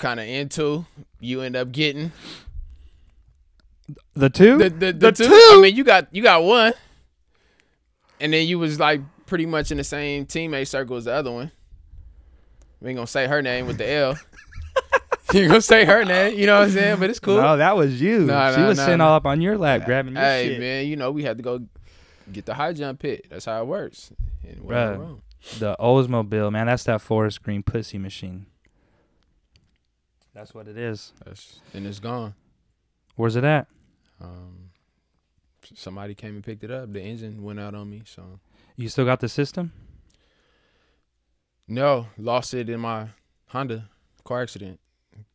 kind of into, you end up getting the two. The two. I mean, you got one, and then you was like pretty much in the same teammate circle as the other one. We ain't gonna say her name with the L. You gonna say her name, you know what I'm saying? But it's cool. No, that was you. She was sitting all up on your lap, grabbing your shit. Hey, man, you know, we had to go get the high jump pit. That's how it works. Bruh, the Oldsmobile, man, that's that forest green pussy machine. That's what it is. And it's gone. Where's it at? Somebody came and picked it up. The engine went out on me, so. You still got the system? No, lost it in my Honda car accident.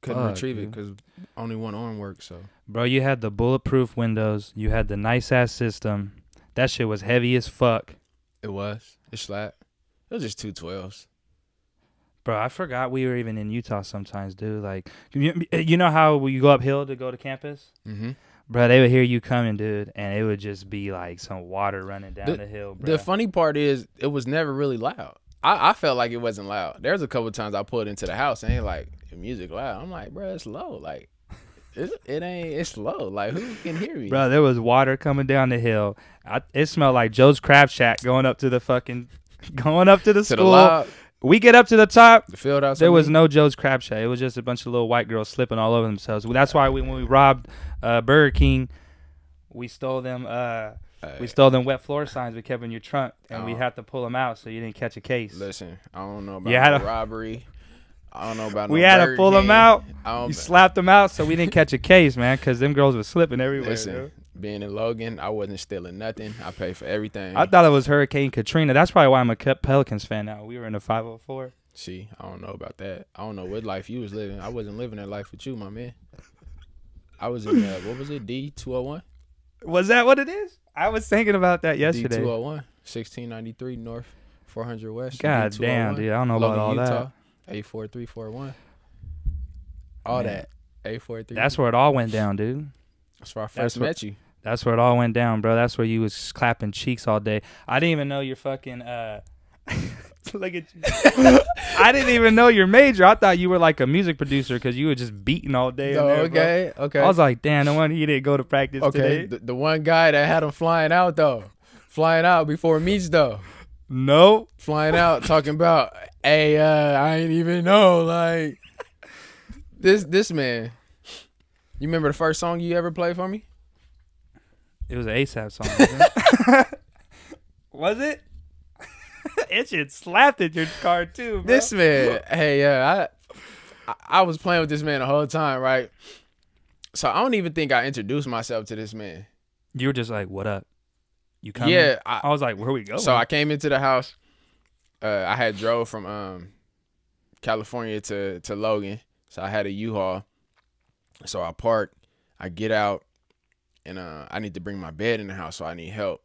Couldn't retrieve it because only one arm worked. So, bro, you had the bulletproof windows. You had the nice ass system. That shit was heavy as fuck. It was. It slapped. It was just 212s. Bro, I forgot we were even in Utah sometimes, dude. Like, you know how you go uphill to go to campus? Mm-hmm. Bro, they would hear you coming, dude, and it would just be like some water running down the hill, bro. The funny part is it was never really loud. I felt like it wasn't loud. There's a couple times I pulled into the house and they like, the music loud. I'm like, bro, it's low. Like, it's low. Like, who can hear me? Bro, there was water coming down the hill. It smelled like Joe's Crab Shack going up to the school. We get up to the top. The field outside. There was no Joe's Crab Shack. It was just a bunch of little white girls slipping all over themselves. That's why when we robbed Burger King, we stole them. We stole them wet floor signs we kept in your trunk, and we had to pull them out so you didn't catch a case. Listen, I don't know about robbery. I don't know about. We had to pull them out. You slapped them out so we didn't catch a case, man, because them girls were slipping everywhere. Listen, being in Logan, I wasn't stealing nothing. I paid for everything. I thought it was Hurricane Katrina. That's probably why I'm a Pelicans fan now. We were in the 504. See, I don't know about that. I don't know what life you was living. I wasn't living that life with you, my man. I was in what was it? D201. Was that what it is? I was thinking about that yesterday. D201, 1693 North, 400 West. God D201, damn, dude. I don't know about all Utah, that. A4341. All that. A43. That's where it all went down, dude. That's where I first met you. That's where it all went down, bro. That's where you was clapping cheeks all day. I didn't even know your fucking look at you. I didn't even know your major. I thought you were like a music producer because you were just beating all day. Oh, okay, bro. Okay. I was like, damn, no wonder he didn't go to practice today. The one guy that had him flying out though, flying out before meets though. No, flying out talking about, hey, I ain't even know like this man. You remember the first song you ever played for me? It was an ASAP song. Wasn't it? Was it? It shit slapped in your car too, bro. This man, hey, I was playing with this man the whole time, right? So I don't even think I introduced myself to this man. You were just like, "What up? You coming?" Yeah, I was like, "Where we going?" So I came into the house. I had drove from California to Logan, so I had a U-Haul. So I parked. I get out, and I need to bring my bed in the house, so I need help.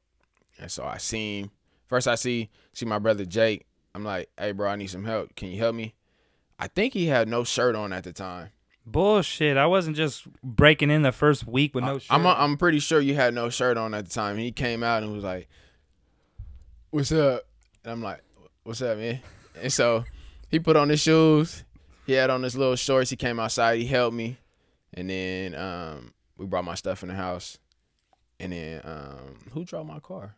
And so I see him. First, I see my brother Jake. I'm like, hey, bro, I need some help. Can you help me? I think he had no shirt on at the time. Bullshit. I wasn't just breaking in the first week with no shirt. I'm pretty sure you had no shirt on at the time. He came out and was like, what's up? And I'm like, what's up, man? And so he put on his shoes. He had on his little shorts. He came outside. He helped me. And then we brought my stuff in the house. And then who drove my car?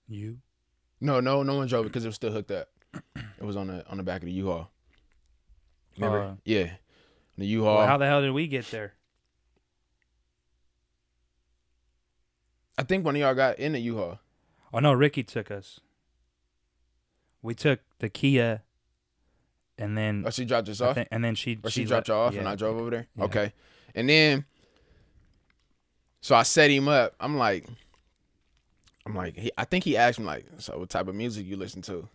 You. No one drove it because it was still hooked up. It was on the back of the U-Haul. Remember? Yeah. The U-Haul. Well, how the hell did we get there? I think one of y'all got in the U-Haul. Oh, no, Ricky took us. We took the Kia, and then... Oh, she dropped us off? And then she dropped y'all off, yeah, and I drove over there? Yeah. Okay. And then, so I set him up. I'm like, I think he asked me, like, so what type of music you listen to?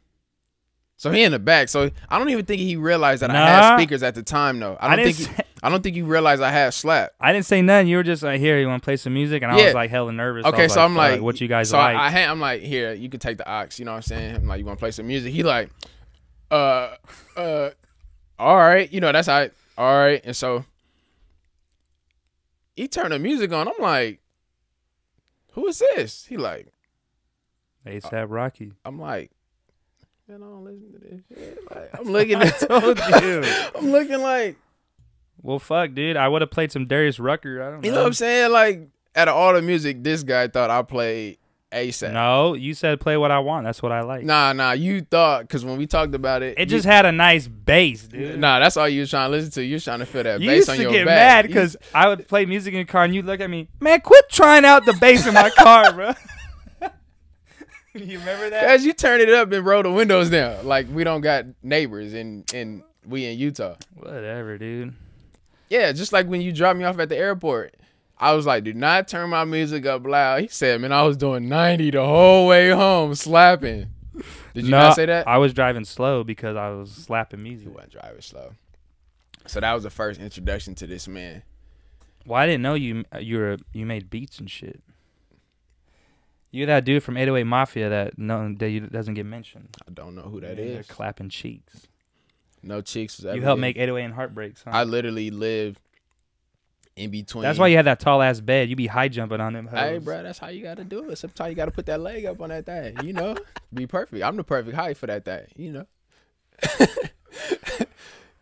So he in the back. So I don't even think he realized that I had speakers at the time, though. I don't think he realized I had slap. I didn't say nothing. You were just like, here, you want to play some music? And I was like hella nervous. Okay, so I'm like, what you guys so like? I'm like, here, you can take the aux. You know what I'm saying? I'm like, you want to play some music? He like, all right. You know, that's how. All right. And so he turned the music on. I'm like, who is this? He like, ASAP Rocky. I'm like, man, I don't listen to this shit. Like, I'm looking at, told you. I'm looking like, Well, fuck, dude. I would have played some Darius Rucker. I don't know. You know what I'm saying? Like, out of all the music, this guy thought I played ASAP. No, you said play what I want. That's what I like. Nah. You thought, because when we talked about it. It just had a nice bass, dude. Nah, that's all you was trying to listen to. You was trying to feel that You bass used on to your get back. mad because I would play music in the car and you'd look at me, man, quit trying out the bass in my car, bro. You remember that? Because you turn it up and roll the windows down. Like, we don't got neighbors and we in Utah. Whatever, dude. Yeah, just like when you dropped me off at the airport. I was like, do not turn my music up loud. He said, man, I was doing 90 the whole way home, slapping. Did you not say that? I was driving slow because I was slapping music. You wasn't driving slow. So that was the first introduction to this man. Well, I didn't know you made beats and shit. You're that dude from 808 Mafia that doesn't get mentioned. I don't know who that is. They're clapping cheeks. No cheeks. Was ever You helped in. make 808 and Heartbreaks, huh? I literally lived in between. That's why you had that tall ass bed. You be high jumping on them hoes. Hey, bro, that's how you got to do it. Sometimes you got to put that leg up on that thing, you know? Be perfect. I'm the perfect height for that thing, you know?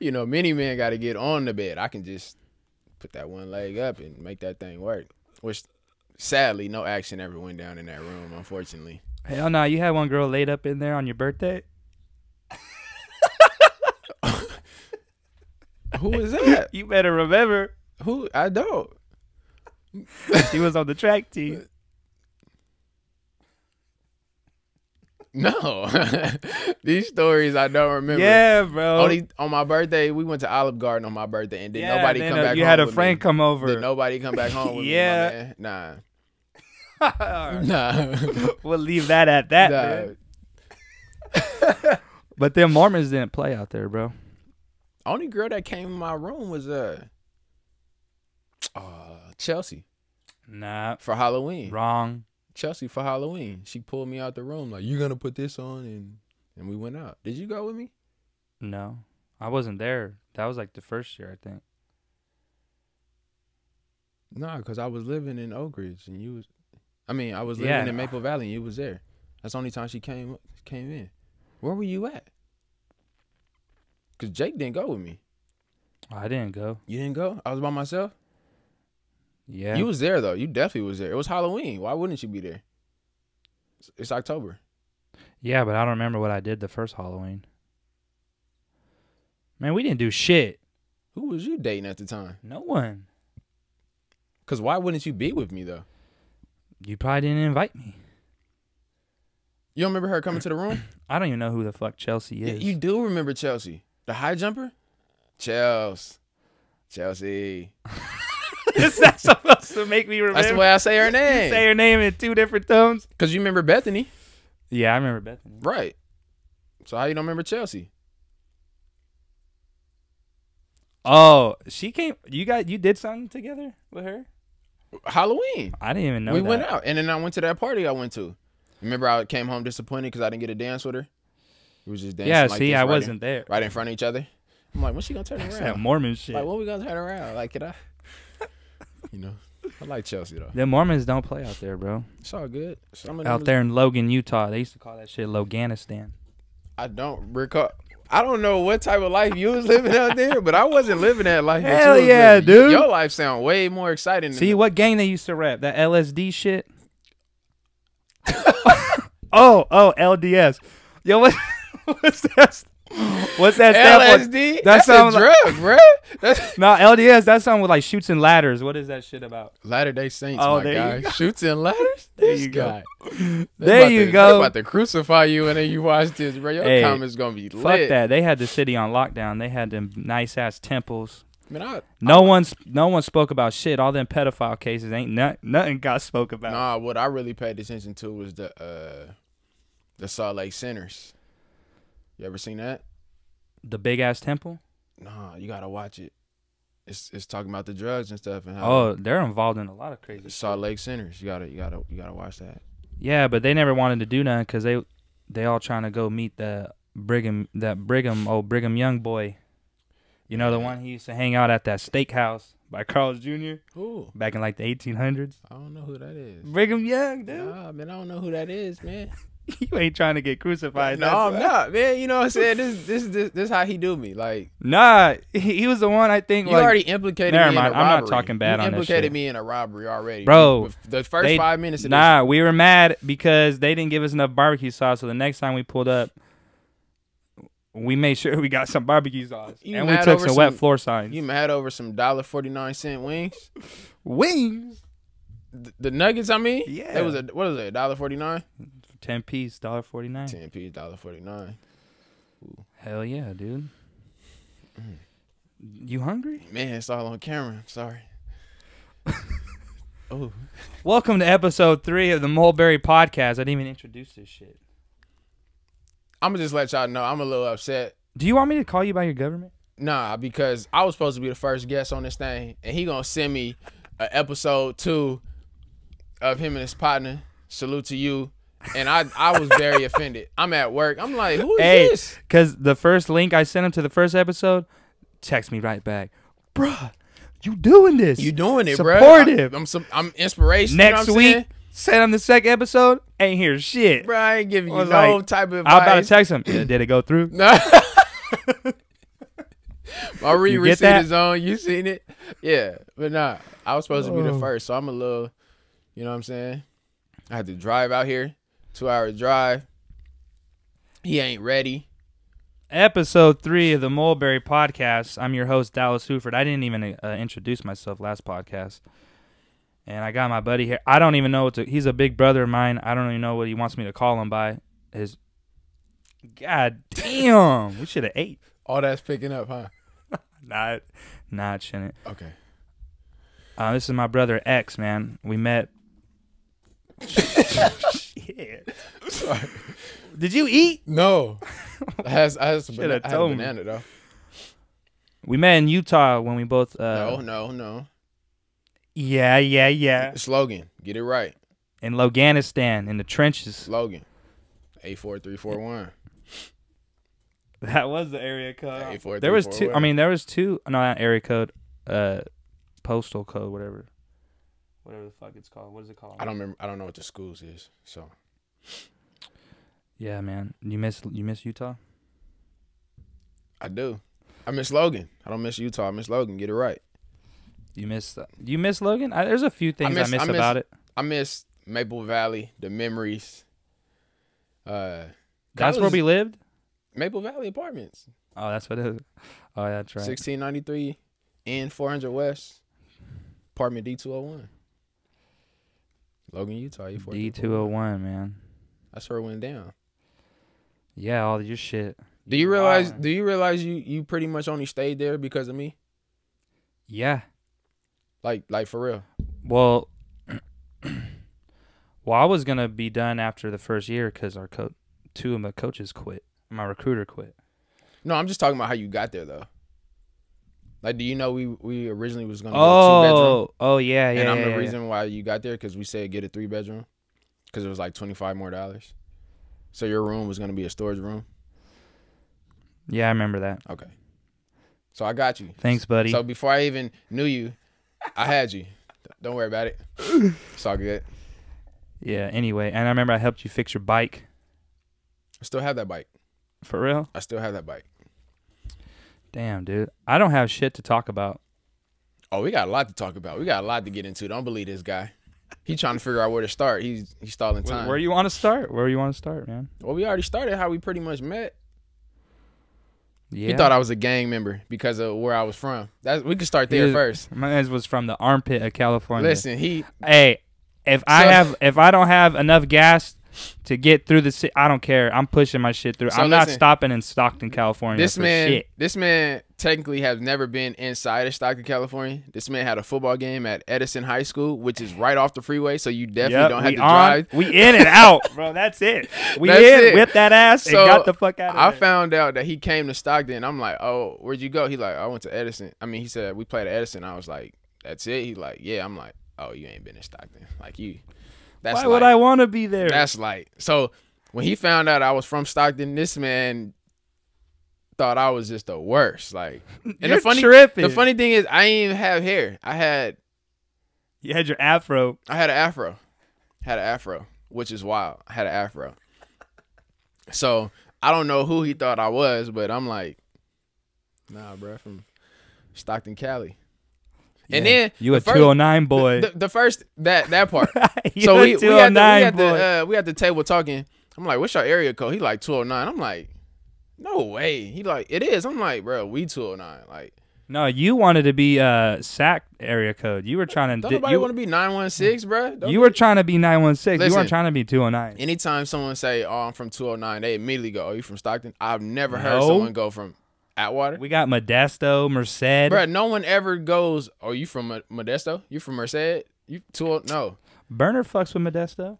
You know, many men got to get on the bed. I can just put that one leg up and make that thing work. Which, sadly, no action ever went down in that room, unfortunately. Hell no, you had one girl laid up in there on your birthday? Who is that? You better remember. Who? I don't. She was on the track team. No. These stories I don't remember. Yeah, bro. Only on my birthday, we went to Olive Garden on my birthday, and nobody come back home. You had a with friend me. come over. Did nobody come back home with Yeah. me, my man? Right. Nah. We'll leave that at that, man. But them Mormons didn't play out there, bro. Only girl that came in my room was Chelsea Nah. for Halloween. Wrong. Chelsea for Halloween. She pulled me out the room like, you gonna put this on, and we went out. Did you go with me? No. I wasn't there. That was like the first year, I think. No, because I was living in Oak Ridge and you was. I mean, I was living in Maple Valley and you was there. That's the only time she came in. Where were you at? Because Jake didn't go with me. I didn't go. You didn't go? I was by myself? Yeah. You was there, though. You definitely was there. It was Halloween. Why wouldn't you be there? It's October. Yeah, but I don't remember what I did the first Halloween. Man, we didn't do shit. Who was you dating at the time? No one. Because why wouldn't you be with me, though? You probably didn't invite me. You don't remember her coming to the room? I don't even know who the fuck Chelsea is. Yeah, you do remember Chelsea. The high jumper? Chelsea. Is that supposed to make me remember? That's the way I say her name. You say her name in two different tones? Because you remember Bethany. Yeah, I remember Bethany. Right. So how you don't remember Chelsea? Oh, she came. You did something together with her? Halloween. I didn't even know We that. went out. And then I went to that party I went to. Remember I came home disappointed because I didn't get to dance with her? We was just dancing Yeah, like see, this I right wasn't there. Right in front of each other. I'm like, when's she going to turn That's that around? Mormon shit. Like, when we going to turn around? Like, can I? You know, I like Chelsea, though. The Mormons don't play out there, bro. It's all good. Some of Out them there in Logan, Utah. They used to call that shit Loganistan. I don't recall. I don't know what type of life you was living out there, but I wasn't living that life. that Hell you was yeah, living. dude. Your life sound way more exciting. See than what gang they used to rap? That LSD shit? oh, LDS. Yo, what's that? What's that? LSD? That's a drug, bro. No, LDS, that song with like shoots and ladders. What is that shit about? Latter-day Saints, Oh, my there guy. you go. Shoots and ladders? There This you go. guy. There you go. They about to crucify you and then you watch this, bro. Your comments going to be lit. Fuck that. They had the city on lockdown. They had them nice-ass temples. Man, No one spoke about shit. All them pedophile cases ain't nothing got spoke about. Nah, what I really paid attention to was the Salt Lake Sinners. You ever seen that? The big-ass temple? Nah, you got to watch it. It's talking about the drugs and stuff and how Oh, they're involved in a lot of crazy Salt shit. Lake Sinners. You gotta watch that. Yeah, but they never wanted to do nothing because they all trying to go meet Brigham Young boy. You know, the one he used to hang out at that steakhouse by Carl's Jr. Who? back in like the 1800s. I don't know who that is. Brigham Young, dude. Nah, man, I don't know who that is, man. You ain't trying to get crucified. No, I'm not, man. You know what I'm saying? This is how he do me. Like, nah, he was the one. I think you like, already implicated never me in mind. a robbery. I'm not talking bad you on this implicated shit. me in a robbery already, Bro. The first 5 minutes of Nah, we were mad because they didn't give us enough barbecue sauce. So the next time we pulled up, we made sure we got some barbecue sauce, and we took some wet floor signs. You mad over some $1.49 wings? Wings. The nuggets, I mean. Yeah. It was what was it? $1.49. 10 piece, $1.49. 10 piece, $1.49. Hell yeah, dude. You hungry? Man, it's all on camera. Sorry. Oh. Welcome to episode 3 of the Mulberry podcast. I didn't even introduce this shit. I'm gonna just let y'all know I'm a little upset. Do you want me to call you by your government? Nah, because I was supposed to be the first guest on this thing, and he gonna send me episode 2 of him and his partner. Salute to you. And I was very offended. I'm at work. I'm like, who is this? Because the first link I sent him to the first episode, text me right back. Bruh, you doing this. You doing it, supportive. Bro. I'm inspirational. Next you know week, send him the second episode, ain't hear shit. Bro, I ain't giving you no like, type of advice. I was about to text him. Did it go through? No. My receipt that? is on. You seen it? Yeah. But nah, I was supposed to be the first, so I'm a little, you know what I'm saying? I had to drive out here. 2-hour drive. He ain't ready. Episode 3 of the Mulberry podcast. I'm your host, Dallas Huford. I didn't even introduce myself last podcast. And I got my buddy here. I don't even know what to... He's a big brother of mine. I don't even know what he wants me to call him by. God damn. We should have ate. All that's picking up, huh? Nah, it shouldn't. Okay. This is my brother X, man. We met... Shit. Sorry. Did you eat? No. I had some banana though. We met in Utah when we both No. Yeah. It's Logan. Get it right. In Loganistan, in the trenches. Logan. 84341. That was the area code. 84341. There was two. I mean, there was two. No, not area code. Postal code, whatever the fuck it's called. What is it called? I don't remember. I don't know what the schools is. So. Yeah, man. You miss Utah? I do. I miss Logan. I don't miss Utah. I miss Logan. Get it right. You miss Logan? There's a few things I miss about it. I miss Maple Valley, the memories. That's where we lived? Maple Valley Apartments. Oh, that's what it is. Oh, yeah, that's right. 1693 and 400 West. Apartment D201. Logan, Utah. D201, man. That's where it went down. Yeah, all your shit. Do you realize you pretty much only stayed there because of me? Yeah. Like for real. Well, I was going to be done after the first year because two of my coaches quit. My recruiter quit. No, I'm just talking about how you got there, though. Like, do you know we originally was going to get a 2-bedroom? Oh, yeah. And I'm the reason why you got there because we said get a 3-bedroom because it was like $25 more. So your room was going to be a storage room? Yeah, I remember that. Okay. So I got you. Thanks, buddy. So before I even knew you, I had you. Don't worry about it. It's all good. Yeah, anyway. And I remember I helped you fix your bike. I still have that bike. For real? I still have that bike. Damn, dude. I don't have shit to talk about. Oh, we got a lot to talk about. We got a lot to get into. Don't believe this guy. He's trying to figure out where to start. He's stalling time. Where you want to start? Man? Well, we already started how we pretty much met. Yeah. He thought I was a gang member because of where I was from. We could start there first. My man was from the armpit of California. Listen, Hey, if I don't have enough gas to get through the city, I don't care. I'm pushing my shit through. I'm not stopping in Stockton, California. This man technically has never been inside of Stockton, California. This man had a football game at Edison High School, which is right off the freeway, so you definitely don't have to drive. We in and out, bro. That's it. Whip that ass, and got the fuck out of there. I found out that he came to Stockton. I'm like, oh, where'd you go? He like, I went to Edison. I mean, he said we played at Edison. I was like, that's it. He like, yeah. I'm like, oh, you ain't been in Stockton. Like you. Why would I want to be there? That's light. So when he found out I was from Stockton, this man thought I was just the worst. Like, and the funny thing is, I didn't even have hair. You had your afro. I had an afro, which is wild. I had an afro. So I don't know who he thought I was, but I'm like, nah, bro, from Stockton, Cali. Yeah. And then you a 209 boy. The first that part. You So a we 209 boy. we at the table talking. I'm like, what's your area code? He like 209. I'm like, no way. He like, it is. I'm like, bro, we 209. Like, no, you wanted to be SAC area code. You were trying to. don't nobody want to be 916, bro. You were trying to be 916. Listen, you weren't trying to be 209. Anytime someone say, "Oh, I'm from 209," they immediately go, "Oh, you from Stockton?" I've never heard someone go from Atwater. We got Modesto, Merced. Bro, no one ever goes, "Oh, you from Modesto? You from Merced? You 209?" No. Burner fucks with Modesto.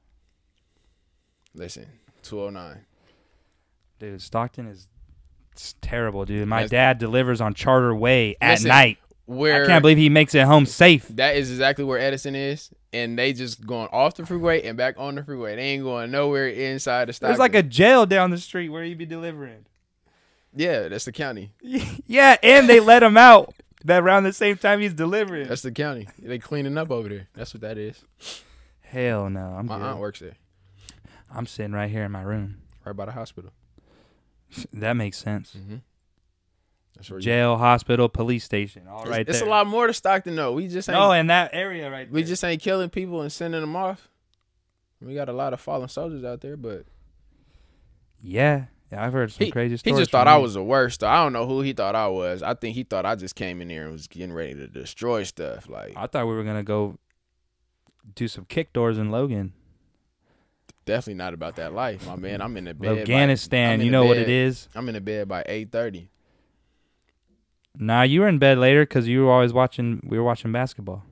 Listen, 209. Dude, Stockton is terrible, dude. My dad delivers on Charter Way at night. I can't believe he makes it home safe. That is exactly where Edison is, and they just going off the freeway and back on the freeway. They ain't going nowhere inside the Stockton. There's like a jail down the street where you be delivering. Yeah, that's the county. Yeah, and they let him out around the same time he's delivering. That's the county. They cleaning up over there. That's what that is. Hell no. My aunt works there. I'm sitting right here in my room. Right by the hospital. That makes sense. Mm-hmm. That's where jail, hospital, police station, all right there. It's a lot more to Stockton, though. We just ain't. Oh, in that area right there. We just ain't killing people and sending them off. We got a lot of fallen soldiers out there, but yeah, I've heard some crazy stories. He just thought I was the worst. Though. I don't know who he thought I was. I think he thought I just came in there and was getting ready to destroy stuff. Like, I thought we were gonna go do some kick doors in Logan. Definitely not about that life, my man. I'm in the bed. Loganistan, you know what it is. I'm in the bed by 8:30. Nah, you were in bed later because you were always watching. We were watching basketball.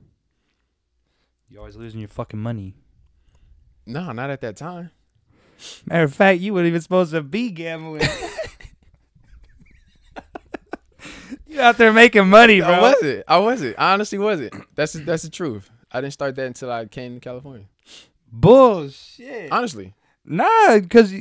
You always losing your fucking money. No, not at that time. Matter of fact, you weren't even supposed to be gambling. You out there making money, bro. I wasn't. I honestly wasn't. That's the truth. I didn't start that until I came to California. Bullshit. Honestly. Nah, because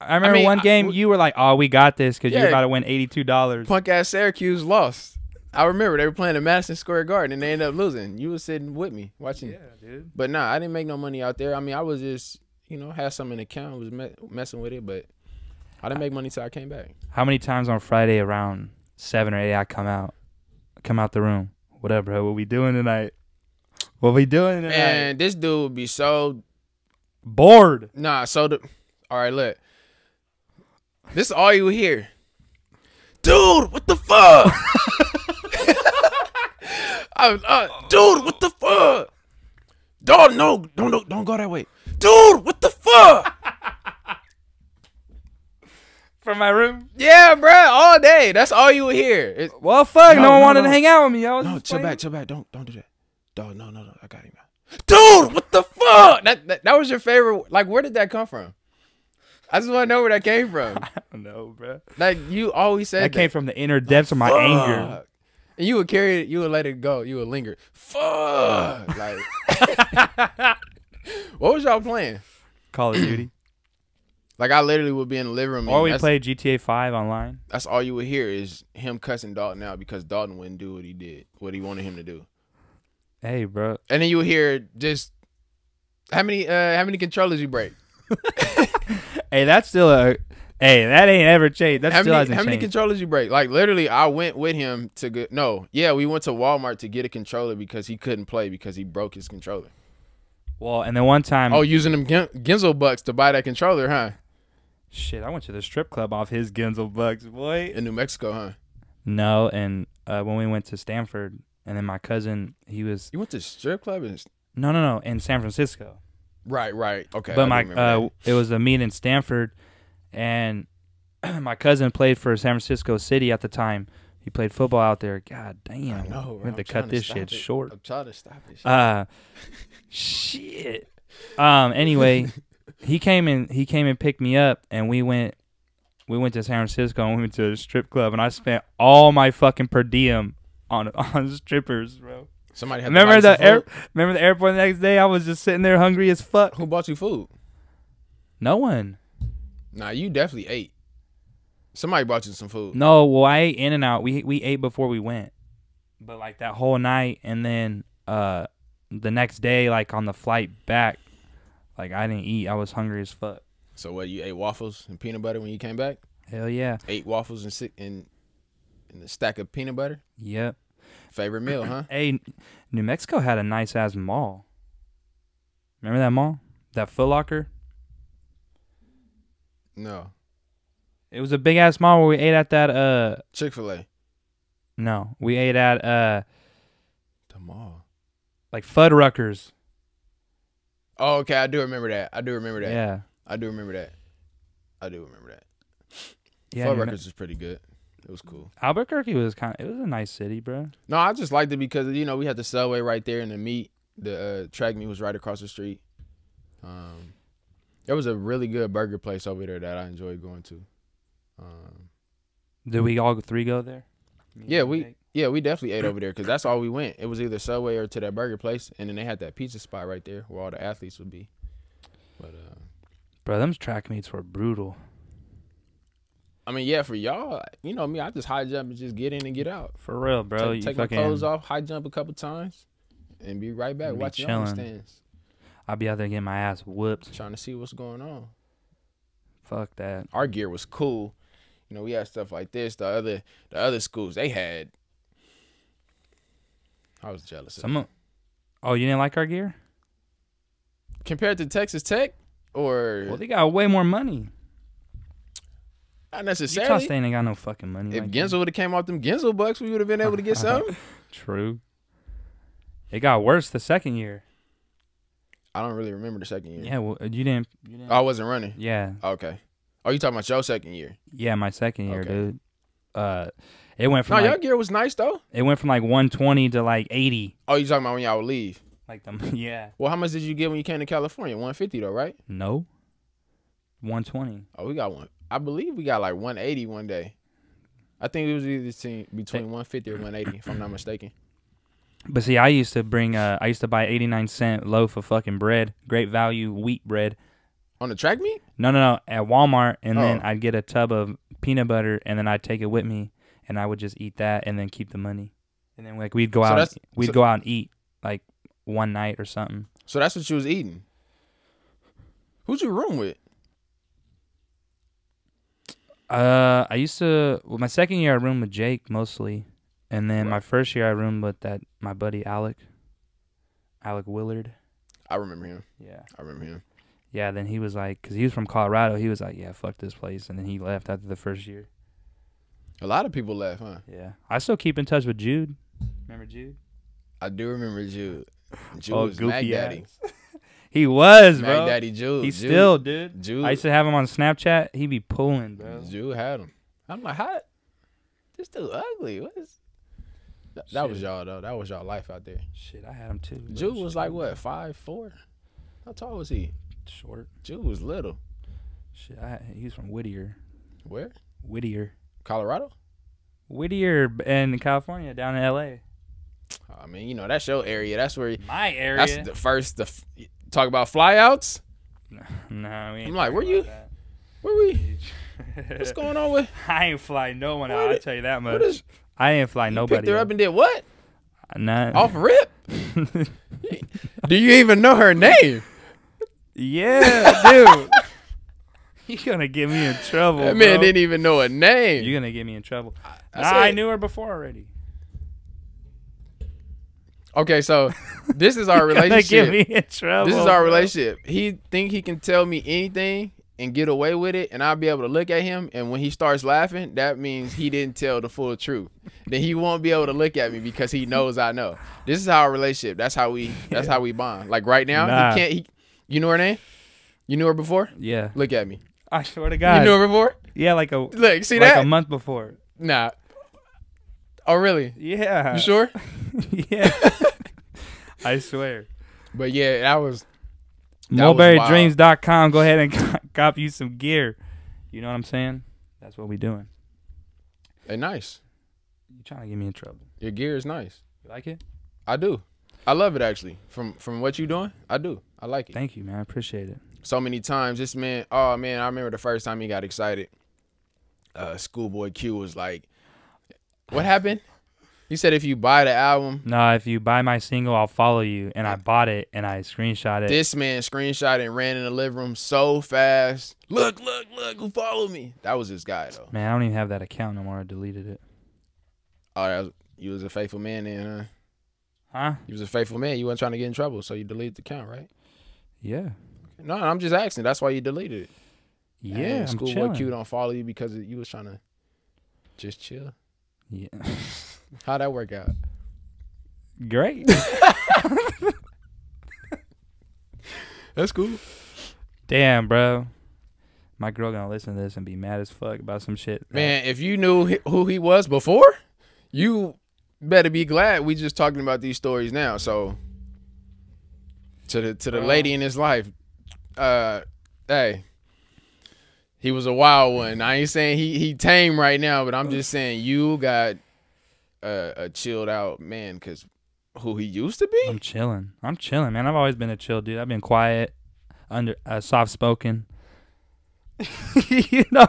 I remember one game you were like, "Oh, we got this," because you're about to win $82. Punk ass Syracuse lost. I remember they were playing at Madison Square Garden and they ended up losing. You were sitting with me watching. Yeah, dude. But nah, I didn't make no money out there. I mean, I was just had something in the account, was messing with it, but I didn't make money till I came back. How many times on Friday around 7 or 8 I come out the room? What up, bro? What we doing tonight? And this dude would be so bored. Nah, all right, look. This is all you hear. Dude, what the fuck? Dude, what the fuck? Dog, no, don't go that way. Dude, what the fuck? From my room? Yeah, bro, all day. That's all you would hear. Well, fuck, no one wanted to hang out with me. I was chill back. Don't do that. Dog, no, I got him. Dude, what the fuck? That was your favorite. Like, where did that come from? I just want to know where that came from. I don't know, bro. Like, you always said that came from the inner depths of my anger. And you would carry it. You would let it go. You would linger. Fuck. Like, what was y'all playing? Call of Duty. Like, I literally would be in the living room. Or we played GTA 5 online. That's all you would hear is him cussing Dalton out because Dalton wouldn't do what he wanted him to do. Hey, bro. And then you would hear just how many controllers you break. Hey, that's still that ain't ever changed. That still hasn't changed. How many controllers you break? Like, literally, I went with him to get. No, yeah, we went to Walmart to get a controller because he couldn't play because he broke his controller. Well, and then one time. Oh, using them Genzel bucks to buy that controller, huh? Shit, I went to the strip club off his Genzel bucks, boy. In New Mexico, huh? No, and when we went to Stanford, and then my cousin, he was. You went to strip club No, in San Francisco. Right. Okay. But it was a meet in Stanford, and my cousin played for San Francisco City at the time. He played football out there. God damn. I know, we had to cut this shit short. I'm trying to stop it. Shit. Anyway, he came and picked me up, and we went to San Francisco and we went to a strip club, and I spent all my fucking per diem on strippers, bro. Somebody had remember the airport the next day? I was just sitting there hungry as fuck. Who bought you food? No one. Nah, you definitely ate. Somebody bought you some food. No, well, I ate In-N-Out. We ate before we went, but like that whole night, and then the next day, like on the flight back, like I didn't eat. I was hungry as fuck. So what? You ate waffles and peanut butter when you came back? Hell yeah. 8 waffles and a stack of peanut butter. Yep. Favorite meal, huh? Hey, New Mexico had a nice ass mall. Remember that mall? That Foot Locker? No. It was a big ass mall where we ate at that Chick-fil-A. No, we ate at The mall. like Fuddruckers. Oh, okay. I do remember that. Yeah. I do remember that. Yeah. Fuddruckers was pretty good. It was cool. Albuquerque was it was a nice city, bro. No, I just liked it because we had the subway right there, and the track meet was right across the street. There was a really good burger place over there that I enjoyed going to. Did we all three go there? Yeah, we definitely ate over there because that's all we went. It was either Subway or to that burger place, and then they had that pizza spot right there where all the athletes would be. But bro, them track meets were brutal. I mean, yeah, for y'all, you know me, I just high jump and just get in and get out. For real, bro. Take my clothes off, high jump a couple times, and be right back watching all the stands. I'll be out there getting my ass whooped. Trying to see what's going on. Fuck that. Our gear was cool. You know, we had stuff like this. The other schools, they had. I was jealous of it. Oh, you didn't like our gear? Compared to Texas Tech? Or Well, they got way more money. Not necessarily. Utah State ain't got no fucking money. If like Gensel would have came off them Gensel bucks, we would have been able to get something. True. It got worse the second year. I don't really remember the second year. Yeah, well, you didn't. I wasn't running. Yeah. Okay. Oh, you talking about your second year? Yeah, my second year, Okay. dude. It went from your gear was nice though. It went from like 120 to like 80. Oh, you talking about when y'all would leave? Like them, yeah. Well, how much did you get when you came to California? 150 though, right? No. 120. Oh, we got one. I believe we got like 180 one day. I think it was either between 150 or 180, if I'm not mistaken. But see, I used to buy 89-cent loaf of fucking bread, great value wheat bread. On the track meet? No, at Walmart, and then I'd get a tub of peanut butter, and then I'd take it with me, and I would just eat that, and then keep the money, and then like we'd go out and eat like one night or something. So that's what you was eating. Who'd you room with? I used to. Well, my second year I roomed with Jake mostly, and then my first year I roomed with my buddy Alec Willard. I remember him. Yeah, I remember him. Yeah, then he was like, because he was from Colorado, he was like, yeah, fuck this place, and then he left after the first year. A lot of people left, huh? Yeah, I still keep in touch with Jude. Remember Jude? I do remember Jude. Jude Oh, was goofy Mag Daddy. He was, bro. Mag Daddy Jude. He's still, dude. Jude. I used to have him on Snapchat. He be pulling, bro. Jude had him. I'm like, how? This dude ugly. What is? That was y'all though. That was y'all life out there. Shit, I had him too. Jude was like what, 5'4"? How tall was he? Short. Jude was little. Shit, he's from Whittier. Where? Whittier. Colorado? Whittier in California, down in L.A. I mean, you know, that's your area. That's where My area. That's the first. Talk about flyouts. No, we ain't I'm like, where talking you? about that. Where we? What's going on with? I ain't fly no one out. What I'll is- tell you that what much. is- I ain't fly nobody. Picked her out. up and did what? Nah. Off rip? Do you even know her name? Yeah, dude. You gonna get me in trouble, That man bro. didn't even know a name. You're gonna get me in trouble. I I said- knew her before already. Okay, so this is our You're gonna relationship. get me in trouble. This is our bro. relationship. He think he can tell me anything and get away with it, and I'll be able to look at him, and when he starts laughing, that means he didn't tell the full truth. Then he won't be able to look at me because he knows I know. This is our relationship. That's how we bond. Like right now, Nah. he can't. You know her name? You knew her before? Yeah. Look at me. I swear to God. You knew her before? Yeah, like Look, see like that? a month before. Nah. Oh, really? Yeah. You sure? Yeah. I swear. But yeah, that was MulberryDreams.com. Go ahead and cop you some gear. You know what I'm saying? That's what we doing. hey, nice. You trying to get me in trouble? Your gear is nice. You like it? I do. I love it actually. From what you doing, I do. I like it. Thank you, man. I appreciate it. So many times, this man. Oh man, I remember the first time he got excited. Schoolboy Q was like, "What happened?" You said if you buy the album. No, if you buy my single, I'll follow you. And I bought it and I screenshot it. This man screenshot and ran in the living room so fast. Look, who followed me? That was this guy though. Man, I don't even have that account no more. I deleted it. Oh, you was a faithful man then, huh? Huh? You was a faithful man. You weren't trying to get in trouble, so you deleted the account, right? Yeah. No, I'm just asking. That's why you deleted it. Yeah, I'm Schoolboy chilling. Q don't follow you because you was trying to just chill. Yeah. How'd that work out? Great. That's cool. Damn, bro. My girl gonna listen to this and be mad as fuck about some shit. Man, if you knew who he was before, you better be glad we just talking about these stories now. So to the lady in his life, hey, he was a wild one. I ain't saying he tame right now, but I'm just saying you got a chilled out man, because who he used to be. I'm chilling, man. I've always been a chill dude. I've been quiet, soft spoken. you know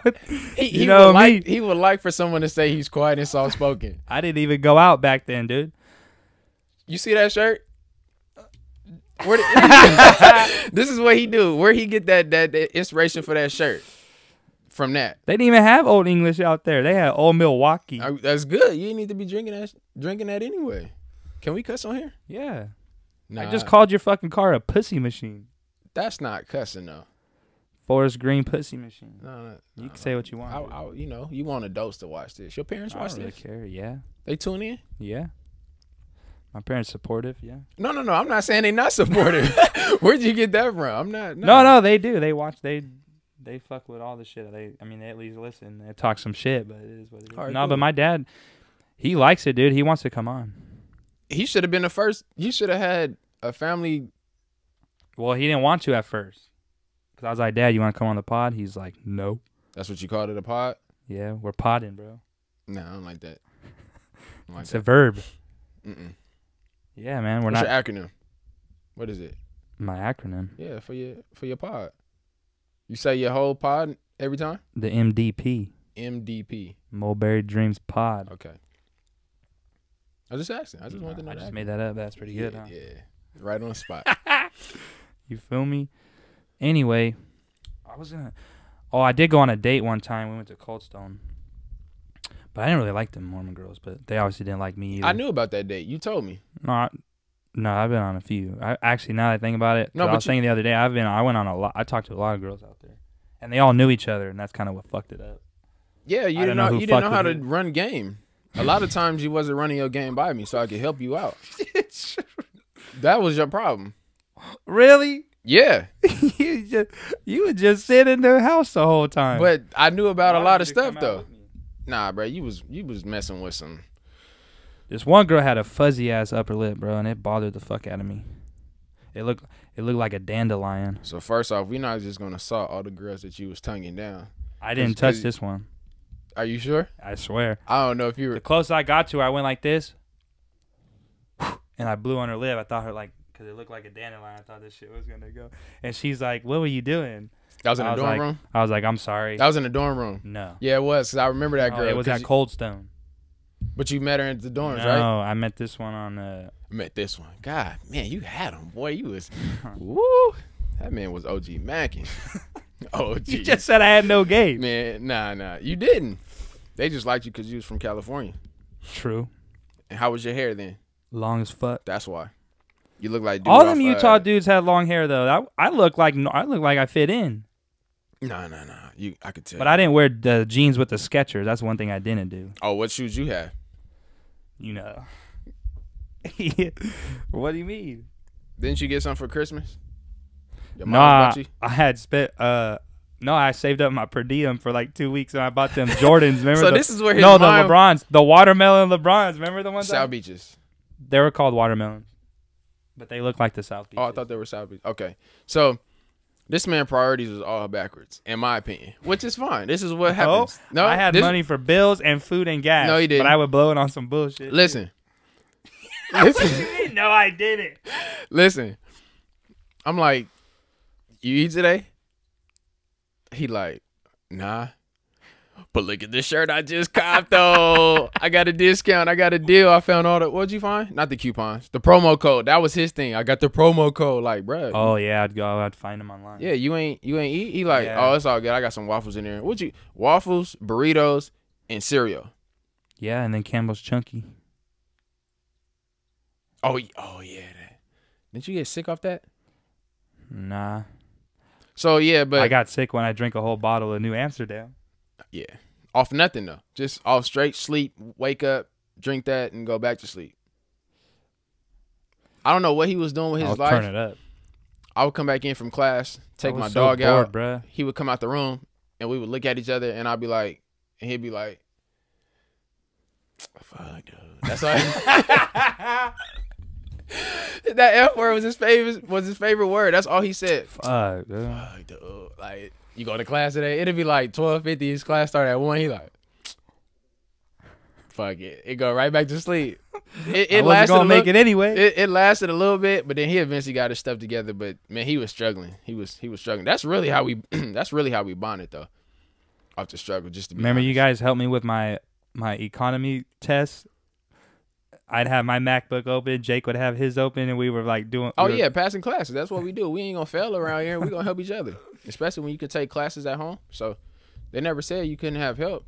me. He would like for someone to say he's quiet and soft spoken. I didn't even go out back then, dude. You see that shirt? This is what he do. Where he get that inspiration for that shirt? From that. They didn't even have Old English out there. They had Old Milwaukee. That's good. You need to be drinking that anyway. Can we cuss on here? Yeah. Nah, I just called your fucking car a pussy machine. That's not cussing though. Forest Green pussy machine. No, you can say what you want. You want adults to watch this. Your parents watch I don't really this? care. Yeah. They tune in? Yeah. My parents supportive. Yeah. No. I'm not saying they not supportive. Where'd you get that from? I'm not. No, they do. They watch. They fuck with all the shit. They at least listen. They talk some shit, but it is what it is. Right, no, cool. but my dad, he likes it, dude. He wants to come on. He should have been the first. You should have had a family. Well, he didn't want to at first. Because I was like, Dad, you want to come on the pod? He's like, no. That's what you called it, a pod? Yeah, we're podding, bro. No, I don't like that. It's a verb. Mm-mm. Yeah, man. What's your acronym? What is it? My acronym? Yeah, for your pod. You say your whole pod every time? The MDP. MDP. Mulberry Dreams Pod. Okay. I just asking. I just wanted to know. I just made that up. That's pretty good, huh? Yeah. Right on the spot. You feel me? Anyway, I did go on a date one time. We went to Cold Stone. But I didn't really like them Mormon girls, but they obviously didn't like me either. I knew about that date. You told me. No, I've been on a few. Actually, now that I think about it, no, I was saying the other day, I went on a lot. I talked to a lot of girls out there, and they all knew each other, and that's kind of what fucked it up. Yeah, you didn't know how to run game. A lot of times you wasn't running your game by me, so I could help you out. That was your problem. Really? Yeah. you would just sit in the house the whole time. But I knew about a lot of stuff though. Nah, bro, you was messing with some. This one girl had a fuzzy ass upper lip, bro, and it bothered the fuck out of me. It looked like a dandelion. So first off, we're not just gonna saw all the girls that you was tonguing down. I didn't touch this one. Are you sure? I swear. I don't know if you were. The closest I got to her, I went like this, and I blew on her lip. I thought her because it looked like a dandelion. I thought this shit was gonna go. And she's like, "What were you doing?" That was in the dorm room? I was like, "I'm sorry." That was in the dorm room? No. Yeah, it was, because I remember that girl. It was at Cold Stone. But you met her at the dorms, right? No, I met this one on... I met this one. God, man, you had him, boy. You was... Woo! That man was OG Mackin. OG. You just said I had no game. Man, nah. You didn't. They just liked you because you was from California. True. And how was your hair then? Long as fuck. That's why. You look like... All them Utah dudes had long hair, though. I look like I fit in. No. I could tell. But I didn't wear the jeans with the Skechers. That's one thing I didn't do. Oh, what shoes you have? You know. What do you mean? Didn't you get some for Christmas? Nah, I had spent. No, I saved up my per diem for like 2 weeks and I bought them Jordans. Remember? So this is where the LeBrons, the watermelon LeBrons. Remember the ones? South Beaches. They were called watermelons, but they look like the South Beaches. Oh, I thought they were South Beaches. Okay, so. This man's priorities was all backwards, in my opinion, which is fine. This is what happens. No, I had money for bills and food and gas. No, you didn't. But I would blow it on some bullshit. Listen. No, I didn't. Listen. I'm like, you eat today? He like, nah. But look at this shirt I just copped though. I got a discount. I got a deal. I found all the what'd you find? Not the coupons. The promo code. That was his thing. I got the promo code. Like, bruh. Oh yeah, I'd find them online. Yeah, you ain't eat. He like, Yeah. oh, it's all good. I got some waffles in there. What you waffles, burritos, and cereal. Yeah, and then Campbell's Chunky. Oh yeah. Didn't you get sick off that? Nah. So yeah, but I got sick when I drank a whole bottle of New Amsterdam. yeah, off nothing though. Just off straight sleep. Wake up, drink that, and go back to sleep. I don't know what he was doing with his life. Turn it up. I would come back in from class, take I was my so dog out. bored, bruh. He would come out the room, and we would look at each other, and I'd be like, and he'd be like, "Fuck, dude." That's all. That F word was his favorite word. That's all he said. Fuck, dude. Fuck, dude. Like, you go to class today, it'd be like 12:50. His class started at 1. He like, fuck it. It go right back to sleep. It I wasn't lasted gonna make it anyway. It lasted a little bit, but then he eventually got his stuff together. But man, he was struggling. He was struggling. That's really how we bonded though. Off the struggle, just to be Remember, honest. you guys helped me with my economy test. I'd have my MacBook open, Jake would have his open, and we were like doing. Oh yeah, passing classes. That's what we do. We ain't gonna fail around here. We gonna help each other, especially when you can take classes at home. So they never said you couldn't have help.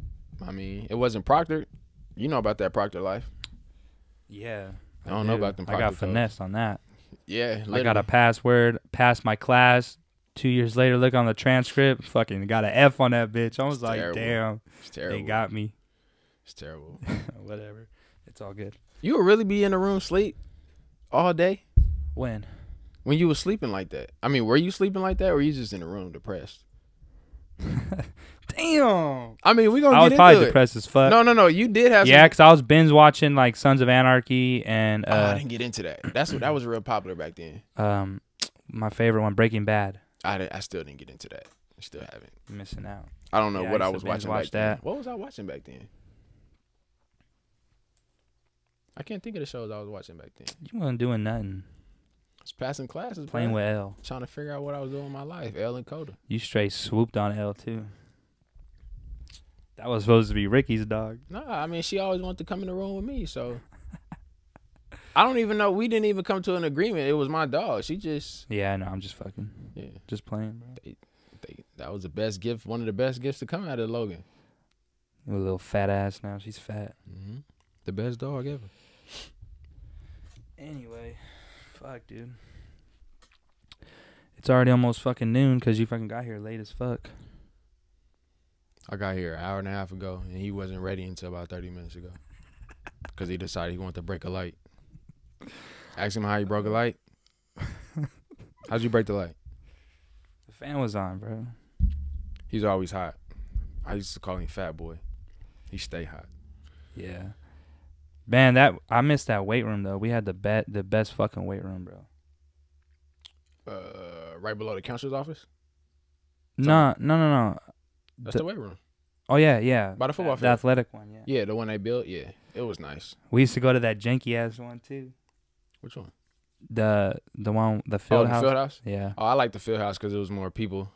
I mean, it wasn't proctored. You know about that proctor life. Yeah, I don't know about them. I got proctor codes. finessed on that. Yeah, I got a password, passed my class. 2 years later, look on the transcript, fucking got an F on that bitch. I was like, terrible. damn, It's terrible. they got me. It's terrible. Whatever, it's all good. You would really be in the room sleep all day When? when you was sleeping like that. I mean, were you sleeping like that, or were you just in the room depressed? Damn. I mean, we gonna I was get probably into it. depressed as fuck. No. You did have. Yeah, some... because I was binge watching like Sons of Anarchy and I didn't get into that. That was real popular back then. my favorite one, Breaking Bad. I still didn't get into that. I still haven't. Missing out. I don't know Yeah, what I I used was to binge watching watch back then. that. What was I watching back then? I can't think of the shows I was watching back then. You wasn't doing nothing. I was passing classes, Playing bro. with L. Trying to figure out what I was doing in my life. L and Coda. You straight swooped on L too. That was supposed to be Ricky's dog. No, I mean, she always wanted to come in the room with me, so I don't even know. We didn't even come to an agreement. It was my dog. She just Yeah, I know. I'm just fucking. yeah. Just playing, bro. That was the best gift. One of the best gifts to come out of Logan. A little fat ass now. She's fat. Mm-hmm. The best dog ever. Anyway, fuck, dude. It's already almost fucking noon because you fucking got here late as fuck. I got here an hour and a half ago, and he wasn't ready until about 30 minutes ago. Because he decided he wanted to break a light. Ask him how he broke a light. How'd you break the light? The fan was on, bro. He's always hot. I used to call him Fat Boy. He stay hot. Yeah. Man, I missed that weight room though. We had the best fucking weight room, bro. Right below the counselor's office? No. That's the weight room. Oh yeah. By the football The field. athletic one, yeah. Yeah, the one they built. Yeah, it was nice. We used to go to that janky ass one too. Which one? The one, the field house. The field house? Yeah. Oh, I like the field house because it was more people.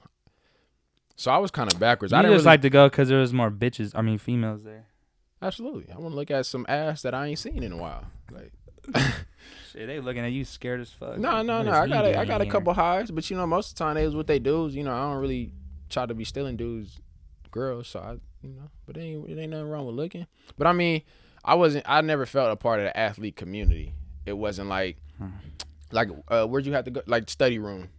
So I was kind of backwards. You I didn't just really... like to go because there was more females there. Absolutely. I want to look at some ass that I ain't seen in a while. Like, Shit, they looking at you scared as fuck. no. What I is he got doing I got a here? couple highs, but most of the time they was with they dudes. I don't really try to be stealing dudes, girls. So but it ain't nothing wrong with looking. But I mean, I never felt a part of the athlete community. It wasn't like where'd you have to go? Like study room.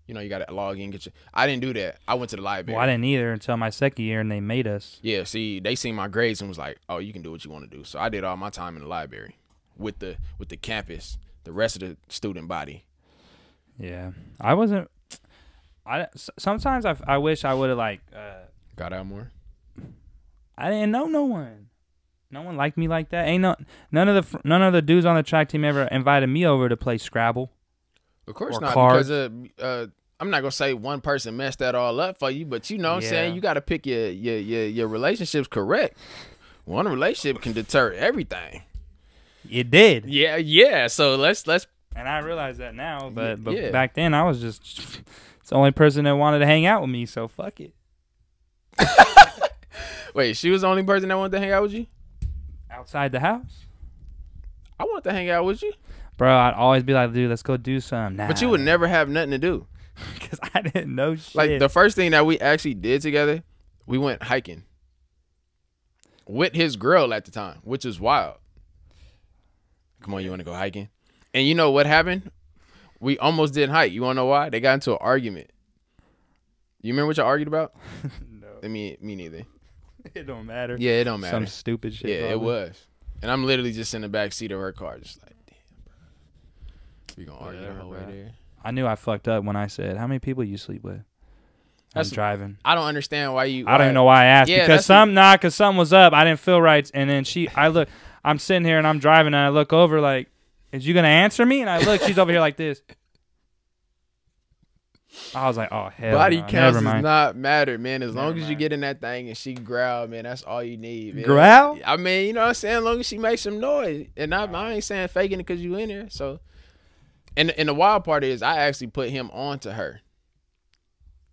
You got to log in, get your. I didn't do that. I went to the library. Well, I didn't either until my second year, and they made us. Yeah, see, they seen my grades and was like, "Oh, you can do what you want to do." So I did all my time in the library with the campus, the rest of the student body. Yeah, I wasn't. Sometimes I wish I would have Got out more. I didn't know no one. No one liked me like that. None of the dudes on the track team ever invited me over to play Scrabble. Of course Or not, cards. because I'm not gonna say one person messed that all up for you, but what I'm saying, you got to pick your relationships correct. One relationship can deter everything. It did. Yeah. So let's. And I realize that now, but Yeah. back then I was just it's the only person that wanted to hang out with me, so fuck it. Wait, she was the only person that wanted to hang out with you? Outside the house, I wanted to hang out with you. bro. I'd always be like, dude, let's go do something. Nah, But you would never have nothing to do. because I didn't know shit. Like, the first thing that we actually did together, we went hiking. With his girl at the time, which is wild. Come on, you want to go hiking? And you know what happened? We almost didn't hike. You want to know why? They got into an argument. You remember what y'all argued about? No, Me neither. it don't matter. Yeah, it don't matter. Some stupid shit. Yeah, it probably. was. And I'm literally just in the back seat of her car, just like, damn, bro. We gonna argue the whole way there. I knew I fucked up when I said, how many people you sleep with? I'm driving. I don't understand why you. I don't even know why I asked. Yeah, because because something was up. I didn't feel right. And then I'm sitting here and I'm driving and I look over like, is you going to answer me? And I look, she's over here like this. I was like, oh, hell Body no. counts Never does mind. not matter, man. As long Never as you mind. get in that thing and she growl, man, that's all you need, man. Growl? I mean, you know what I'm saying? As long as she makes some noise. And I ain't saying faking it because you in there. So, and the wild part is I actually put him on to her.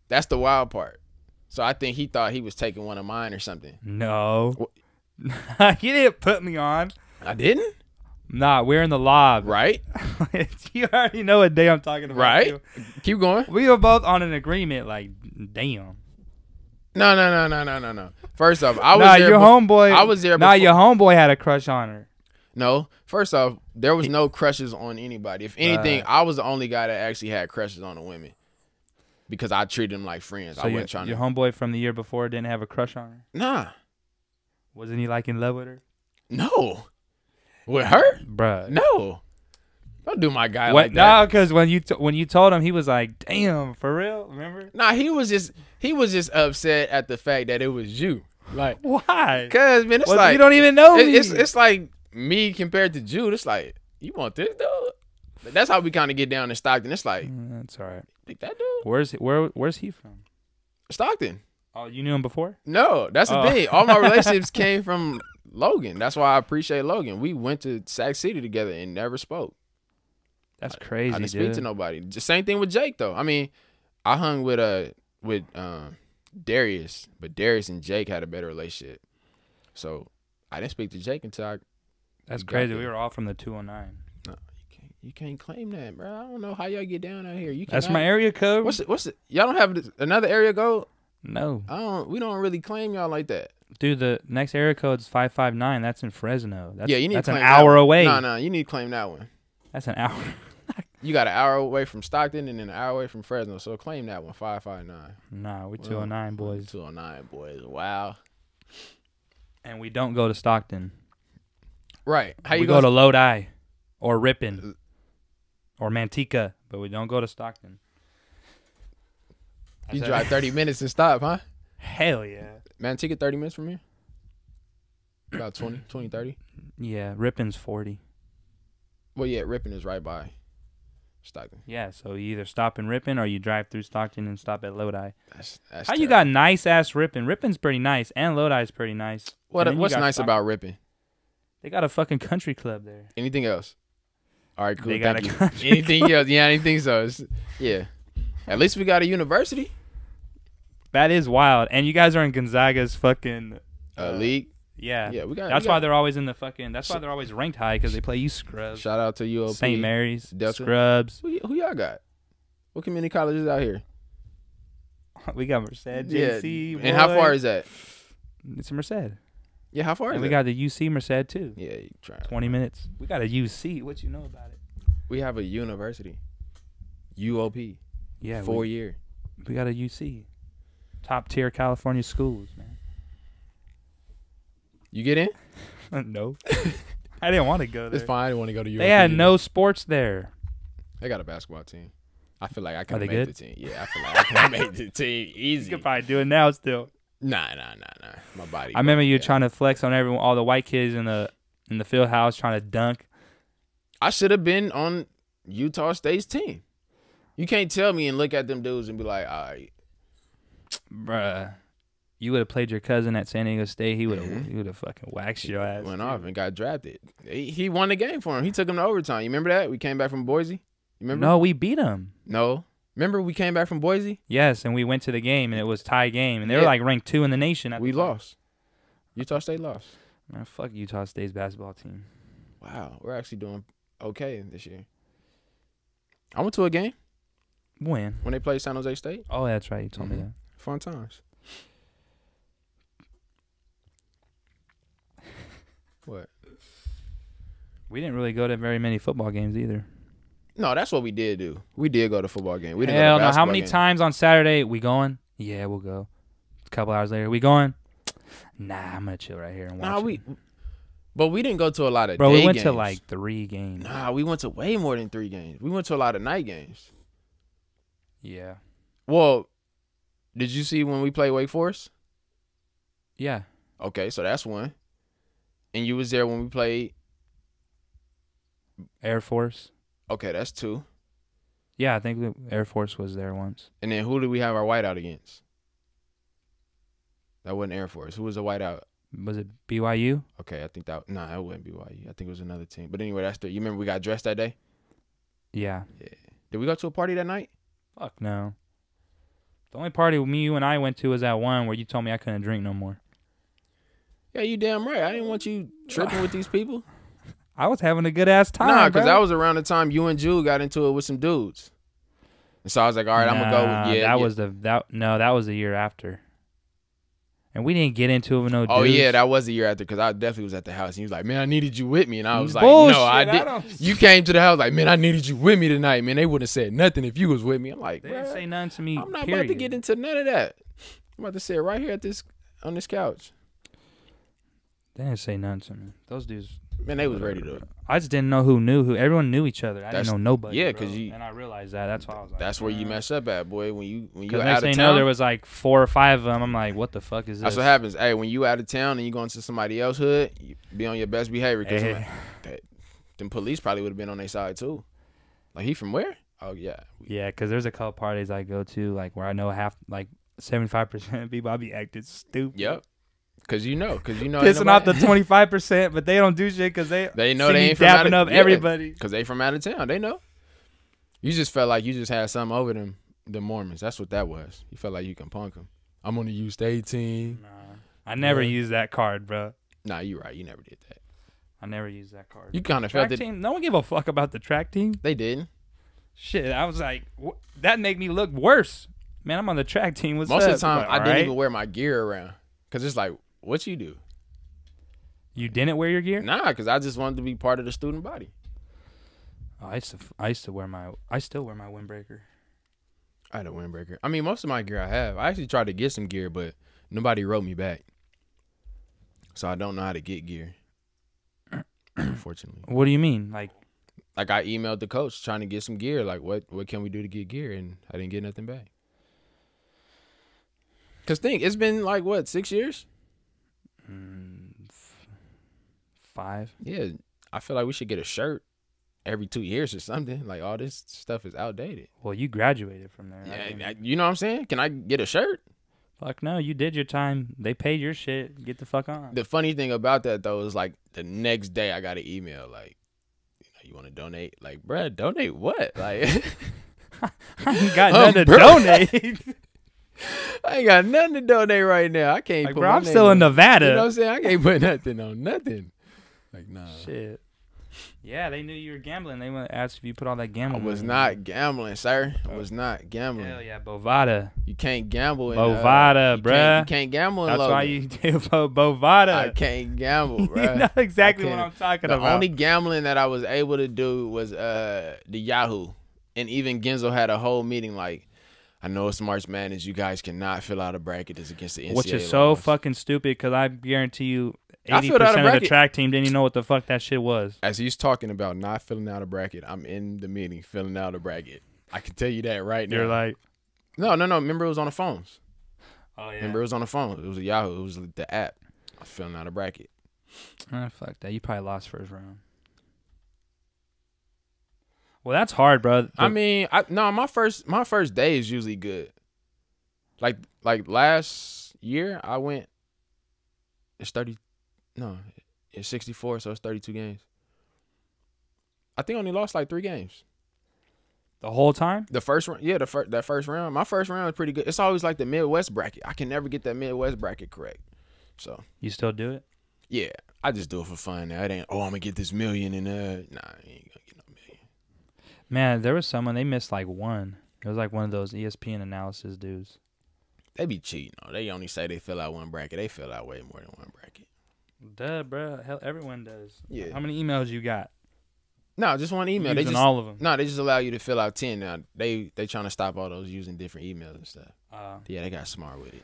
That's the wild part. So I think he thought he was taking one of mine or something. No. You didn't put me on. I didn't? Nah, we're in the lob. Right? You already know what day I'm talking about. Right? Too. Keep going. We were both on an agreement like, damn. No. First off, I was Nah, there. your homeboy. I was there Nah, before. your homeboy had a crush on her. No. First off, there was no crushes on anybody. If anything, I was the only guy that actually had crushes on the women. Because I treated them like friends. So I wasn't trying your to. homeboy from the year before didn't have a crush on her? Nah. Wasn't he like in love with her? No. With her? Bruh. No. Don't do my guy What? like that. No, because when you told him, he was like, damn, for real? Remember? Nah, he was just upset at the fact that it was you. Like, why? cause man, it's Well, like you don't even know me. it's like me compared to Jude. It's like, you want this dude? That's how we kind of get down in Stockton. It's like, That's all right. pick that dude. Where's he from? Stockton. Oh, you knew him before? No, that's the thing. All my relationships came from Logan. That's why I appreciate Logan. We went to Sac City together and never spoke. That's crazy, I didn't dude. speak to nobody. Just same thing with Jake though. I mean, I hung with Darius, but Darius and Jake had a better relationship. So I didn't speak to Jake until I. That's got crazy. there. We were all from the 209. No, you can't claim that, bro. I don't know how y'all get down out here. That's my area code. What's it? Y'all don't have another area code? No. We don't really claim y'all like that. Dude, the next area code is 559. That's in Fresno. That's, Yeah, you need that's to an claim that hour one. away. No, you need to claim that one. That's an hour. You got an hour away from Stockton and then an hour away from Fresno. So claim that one, 559. Nah, we 209 boys. 209 boys. Wow. And we don't go to Stockton. Right. How we you go to Lodi or Ripon or Manteca, but we don't go to Stockton. You drive 30 minutes and stop, huh? Hell yeah. Manteca 30 minutes from here? About 20, 30? Yeah, Ripon's 40. Well, yeah, Ripon is right by Stockton. Yeah, so you either stop in Ripon or you drive through Stockton and stop at Lodi. That's How you got nice-ass Ripon? Ripon's pretty nice, and Lodi's pretty nice. What's nice about Ripon? They got a fucking country club there. Anything else? All right, cool. They got Thank a you. country Anything else? Yeah, anything so. Yeah. At least we got a university. That is wild. And you guys are in Gonzaga's fucking League. Yeah. Yeah, we got. That's why they're always in the fucking. That's why they're always ranked high, because they play you scrubs. Shout out to UOP. St. Mary's, Delta. Scrubs. Who y'all got? What community colleges out here? We got Merced, JC. And how far is that? It's a Merced. Yeah, how far is And it? we got the UC Merced too. Yeah, you try. 20 minutes. We got a UC. What you know about it? We have a university. UOP. Yeah, 4 year. we got a UC. Top tier California schools, man. You get in? No. I didn't want to go there. It's fine. I didn't want to go to UOP. They had no sports there. They got a basketball team. I feel like I can Are they make the good? team. Yeah, I feel like I can make the team You easy. could probably do it now still. Nah. My body. I remember you trying to flex on everyone, all the white kids in the field house trying to dunk. I should have been on Utah State's team. You can't tell me and look at them dudes and be like, all right. Bruh. You would have played your cousin at San Diego State. He would have fucking waxed your ass. Went off and got drafted. He won the game for him. He took him to overtime. You remember that? We came back from Boise. You remember? No, we beat him. No. Remember we came back from Boise? Yes, and we went to the game, and it was tie game. And they were like ranked 2 in the nation. We lost. Utah State lost. Man, fuck Utah State's basketball team. Wow, we're actually doing okay this year. I went to a game When they played San Jose State. Oh, that's right. You told me that. Fun times. What? We didn't really go to very many football games either. No, that's what we did do. We did go to football game. We didn't Hell go to no. How basketball many game. times on Saturday we going? Yeah, we'll go. A couple hours later, we going? Nah, I'm gonna chill right here and watch. But we didn't go to a lot of Bro, day we went games. to like 3 games. Nah, we went to way more than 3 games. We went to a lot of night games. Yeah. Well, did you see when we played Wake Forest? Yeah. Okay, so that's one. And you was there when we played. Air Force. Okay, that's 2. Yeah, I think Air Force was there once. And then who did we have our whiteout against? That wasn't Air Force. Who was the whiteout? Was it BYU? Okay, I think that wasn't BYU. I think it was another team. But anyway, that's 3. You remember we got dressed that day? Yeah. Yeah. Did we go to a party that night? Fuck no. The only party you and I went to was that one where you told me I couldn't drink no more. Yeah, you damn right. I didn't want you tripping with these people. I was having a good ass time. Nah, because that was around the time you and Jude got into it with some dudes. And so I was like, all right, I'm gonna go. Yeah, that was the year after. And we didn't get into it with no dudes. Oh yeah, that was the year after because I definitely was at the house. And he was like, man, I needed you with me, and I was like, Bullshit, no, I did. You came to the house like, man, I needed you with me tonight, man. They wouldn't have said nothing if you was with me. I'm like, they didn't say nothing to me. I'm not about to get into none of that. I'm about to sit right here on this couch. They didn't say nothing to me. Those dudes. Man, they was ready to. I just didn't know who knew who. Everyone knew each other. I didn't know nobody. Yeah, because and I realized that. That's why I was like. That's where you mess up at, boy. When you out of next thing town. you know, there was like 4 or 5 of them. I'm like, what the fuck is this? That's what happens. Hey, when you out of town and you going to somebody else's hood, you be on your best behavior because them police probably would have been on their side too. Like, he from where? Oh yeah. Yeah, because there's a couple parties I go to like where I know 75% of people I be acting stupid. Yep. Cause you know, pissing off the 25%, but they don't do shit because they know they ain't from out of, up everybody. Cause they from out of town, they know. You just felt like you just had something over them, the Mormons. That's what that was. You felt like you can punk them. I'm on the U State team. Nah, I never used that card, bro. Nah, you right. You never did that. I never used that card. You kind of felt it. Team, no one gave a fuck about the track team. They didn't. Shit, I was like, that make me look worse. Man, I'm on the track team. What's Most up? of the time, like, I didn't even wear my gear around. Cause it's like, what you do? You didn't wear your gear? Nah, because I just wanted to be part of the student body. Oh, I still wear my windbreaker. I had a windbreaker. I mean, most of my gear I have. I actually tried to get some gear, but nobody wrote me back. So I don't know how to get gear. Unfortunately. What do you mean? Like I emailed the coach trying to get some gear. Like, what can we do to get gear? And I didn't get nothing back. Because it's been like, what, 6 years? 5. Yeah, I feel like we should get a shirt every 2 years or something. Like, all this stuff is outdated. Well, you graduated from there. Yeah, you know what I'm saying? Can I get a shirt? Fuck no, you did your time. They paid your shit. Get the fuck on. The funny thing about that, though, is like the next day I got an email like, you want to donate? Like, bruh, donate what? Like, I ain't got nothing to donate. I ain't got nothing to donate right now. I can't like, put bro, my I'm name still on. in Nevada. You know what I'm saying? I can't put nothing on nothing. Like, nah. Shit. Yeah, they knew you were gambling. They want to ask if you put all that gambling. I was not gambling, sir. I was not gambling. Hell yeah, Bovada. You can't gamble in Bovada, bruh. You can't gamble in That's Logan. why you do Bovada. I can't gamble, bruh. You know exactly what I'm talking about. The only gambling that I was able to do was the Yahoo. And even Genzo had a whole meeting like, I know it's March Madness. You guys cannot fill out a bracket that's against the NCAA Which is so laws. fucking stupid because I guarantee you 80% of the track team didn't even know what the fuck that shit was. As he's talking about not filling out a bracket, I'm in the meeting filling out a bracket. I can tell you that right now. You're like... No. Remember, it was on the phones. Oh, yeah. Remember, it was on the phone. It was a Yahoo. It was the app. I was filling out a bracket. Fuck that. You probably lost first round. Well, that's hard, bro. I mean, my first day is usually good. Like last year, I went. It's 64, so it's 32 games. I think I only lost like 3 games. The whole time? The first round, yeah, that first round. My first round is pretty good. It's always like the Midwest bracket. I can never get that Midwest bracket correct. So You still do it? yeah, I just do it for fun. Now it ain't. Oh, I'm gonna get this million and nah, I ain't gonna get no million. Man, there was someone they missed like one. It was like one of those ESPN analysis dudes. They be cheating. No, they only say they fill out one bracket. They fill out way more than one bracket. Duh, bro. Hell, everyone does. Yeah. How many emails you got? No, just one email. Using They just all of them. No, they just allow you to fill out 10. Now they trying to stop all those using different emails and stuff. Yeah, they got smart with it.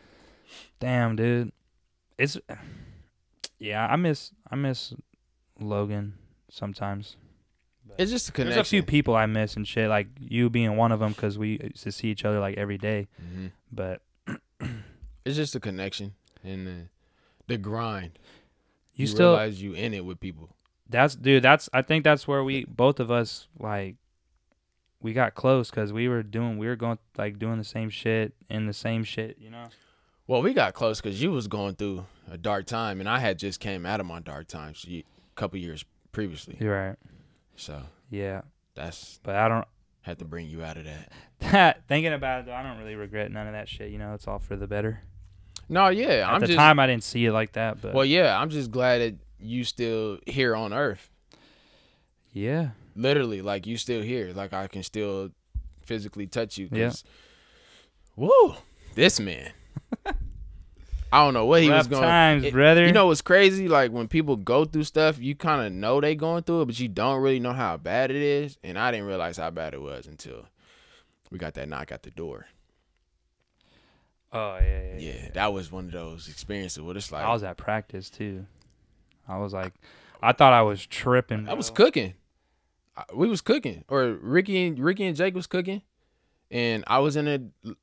Damn, dude. It's I miss Logan sometimes. It's just a connection. There's a few people I miss and shit, like you being one of them, because we used to see each other like every day. Mm-hmm. But it's just a connection and the grind. You still realize you in it with people. I think that's where we both of us like we got close because we were going like doing the same shit and the same shit, you know. Well, we got close because you was going through a dark time, and I had just came out of my dark times a couple years previously. You're right. So yeah, but I don't have to bring you out of that. Thinking about it though, I don't really regret none of that shit. You know, it's all for the better. No, yeah. At the time, I didn't see it like that, but well, yeah, I'm just glad that you still here on Earth. Yeah, literally, like you still here. Like I can still physically touch you. Yeah. Woo, this man. I don't know what he was going. Times, brother. You know what's crazy? Like when people go through stuff, you kind of know they going through it, but you don't really know how bad it is. And I didn't realize how bad it was until we got that knock at the door. Oh yeah. That was one of those experiences. What it's like. I was at practice too. I was like, I thought I was tripping. Bro. I was cooking. We was cooking, or Ricky and Jake was cooking, and I was in the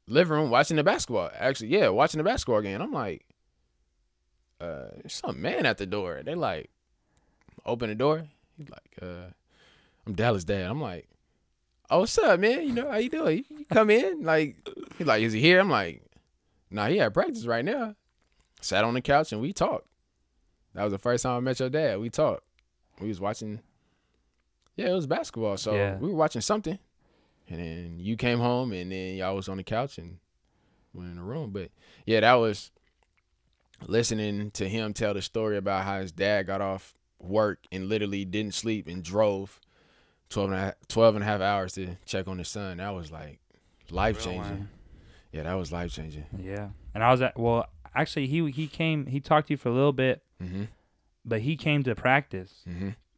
living room watching the basketball. Actually, yeah, watching the basketball game. I'm like, there's some man at the door. They like open the door. He's like, I'm Dallas' dad. I'm like, oh, what's up, man? You know how you doing? You come in. Like, he's like, is he here? I'm like, nah, he at practice right now. Sat on the couch and we talked. That was the first time I met your dad. We talked. We was watching. Yeah, it was basketball. So we were watching something. And then you came home, and then y'all was on the couch and went in the room. But, yeah, that was listening to him tell the story about how his dad got off work and literally didn't sleep and drove 12 and a half hours to check on his son. That was, like, life-changing. Yeah, that was life-changing. Yeah. And I was actually, he talked to you for a little bit, but he came to practice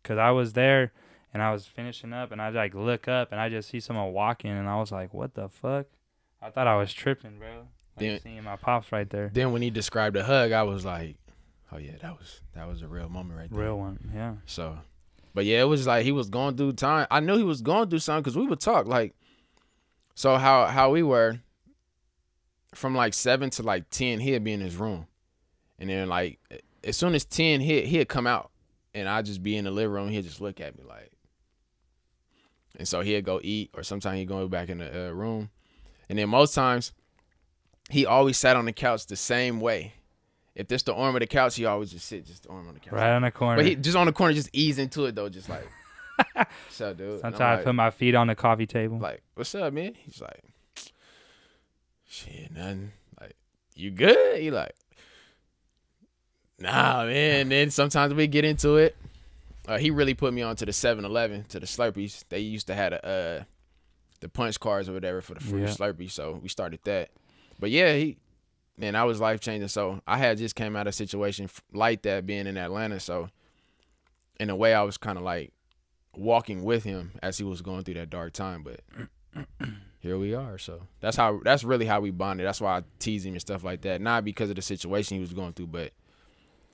because I was there. And I was finishing up, and I like look up, and I just see someone walking, and I was like, "What the fuck?" I thought I was tripping, bro. Like seeing my pops right there. Then when he described the hug, I was like, "Oh yeah, that was a real moment right there." Real one, yeah. So, but yeah, it was like he was going through time. I knew he was going through something because we would talk like. So how we were. From like 7 to like 10, he'd be in his room, and then like as soon as 10 hit, he'd come out, and I'd just be in the living room. He'd just look at me like. And so he'd go eat, or sometimes he'd go back in the room. And then most times, he always sat on the couch the same way. If this the arm of the couch, he always just sit just the arm on the couch. Right on the corner. But he just on the corner, just ease into it, though, just like, what's up, dude? Sometimes I put my feet on the coffee table. Like, what's up, man? He's like, shit, nothing. Like, you good? He like, nah, man. And then sometimes we get into it. He really put me on to the 7-Eleven, to the Slurpees. They used to have the punch cards or whatever for the free Slurpee, so we started that. But yeah, that was life-changing. So I had just came out of a situation like that being in Atlanta, so in a way I was kind of like walking with him as he was going through that dark time, but here we are. So that's really how we bonded. That's why I tease him and stuff like that. Not because of the situation he was going through, but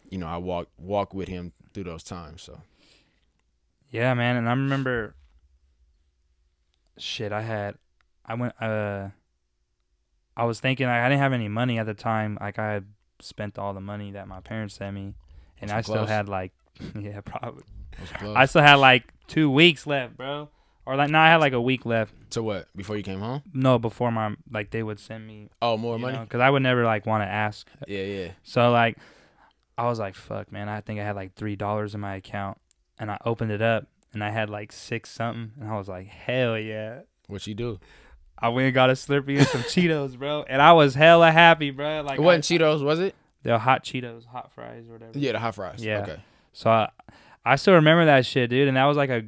you know, I walk with him through those times, so. Yeah, man, and I remember I was thinking I didn't have any money at the time. Like I had spent all the money that my parents sent me, and I still had like, yeah, probably. I still had like 2 weeks left, bro. Or like, no, I had like a week left. To what? Before you came home? No, before they would send me. Oh, more money? Because I would never like want to ask. Yeah. So like, I was like, fuck, man. I think I had like $3 in my account. And I opened it up, and I had like 6 something, and I was like, hell yeah. What you do? I went and got a Slurpee and some Cheetos, bro, and I was hella happy, bro. Like it wasn't Cheetos, was it? The hot Cheetos, hot fries, or whatever. Yeah, the hot fries. Yeah. Okay. So I still remember that shit, dude. And that was like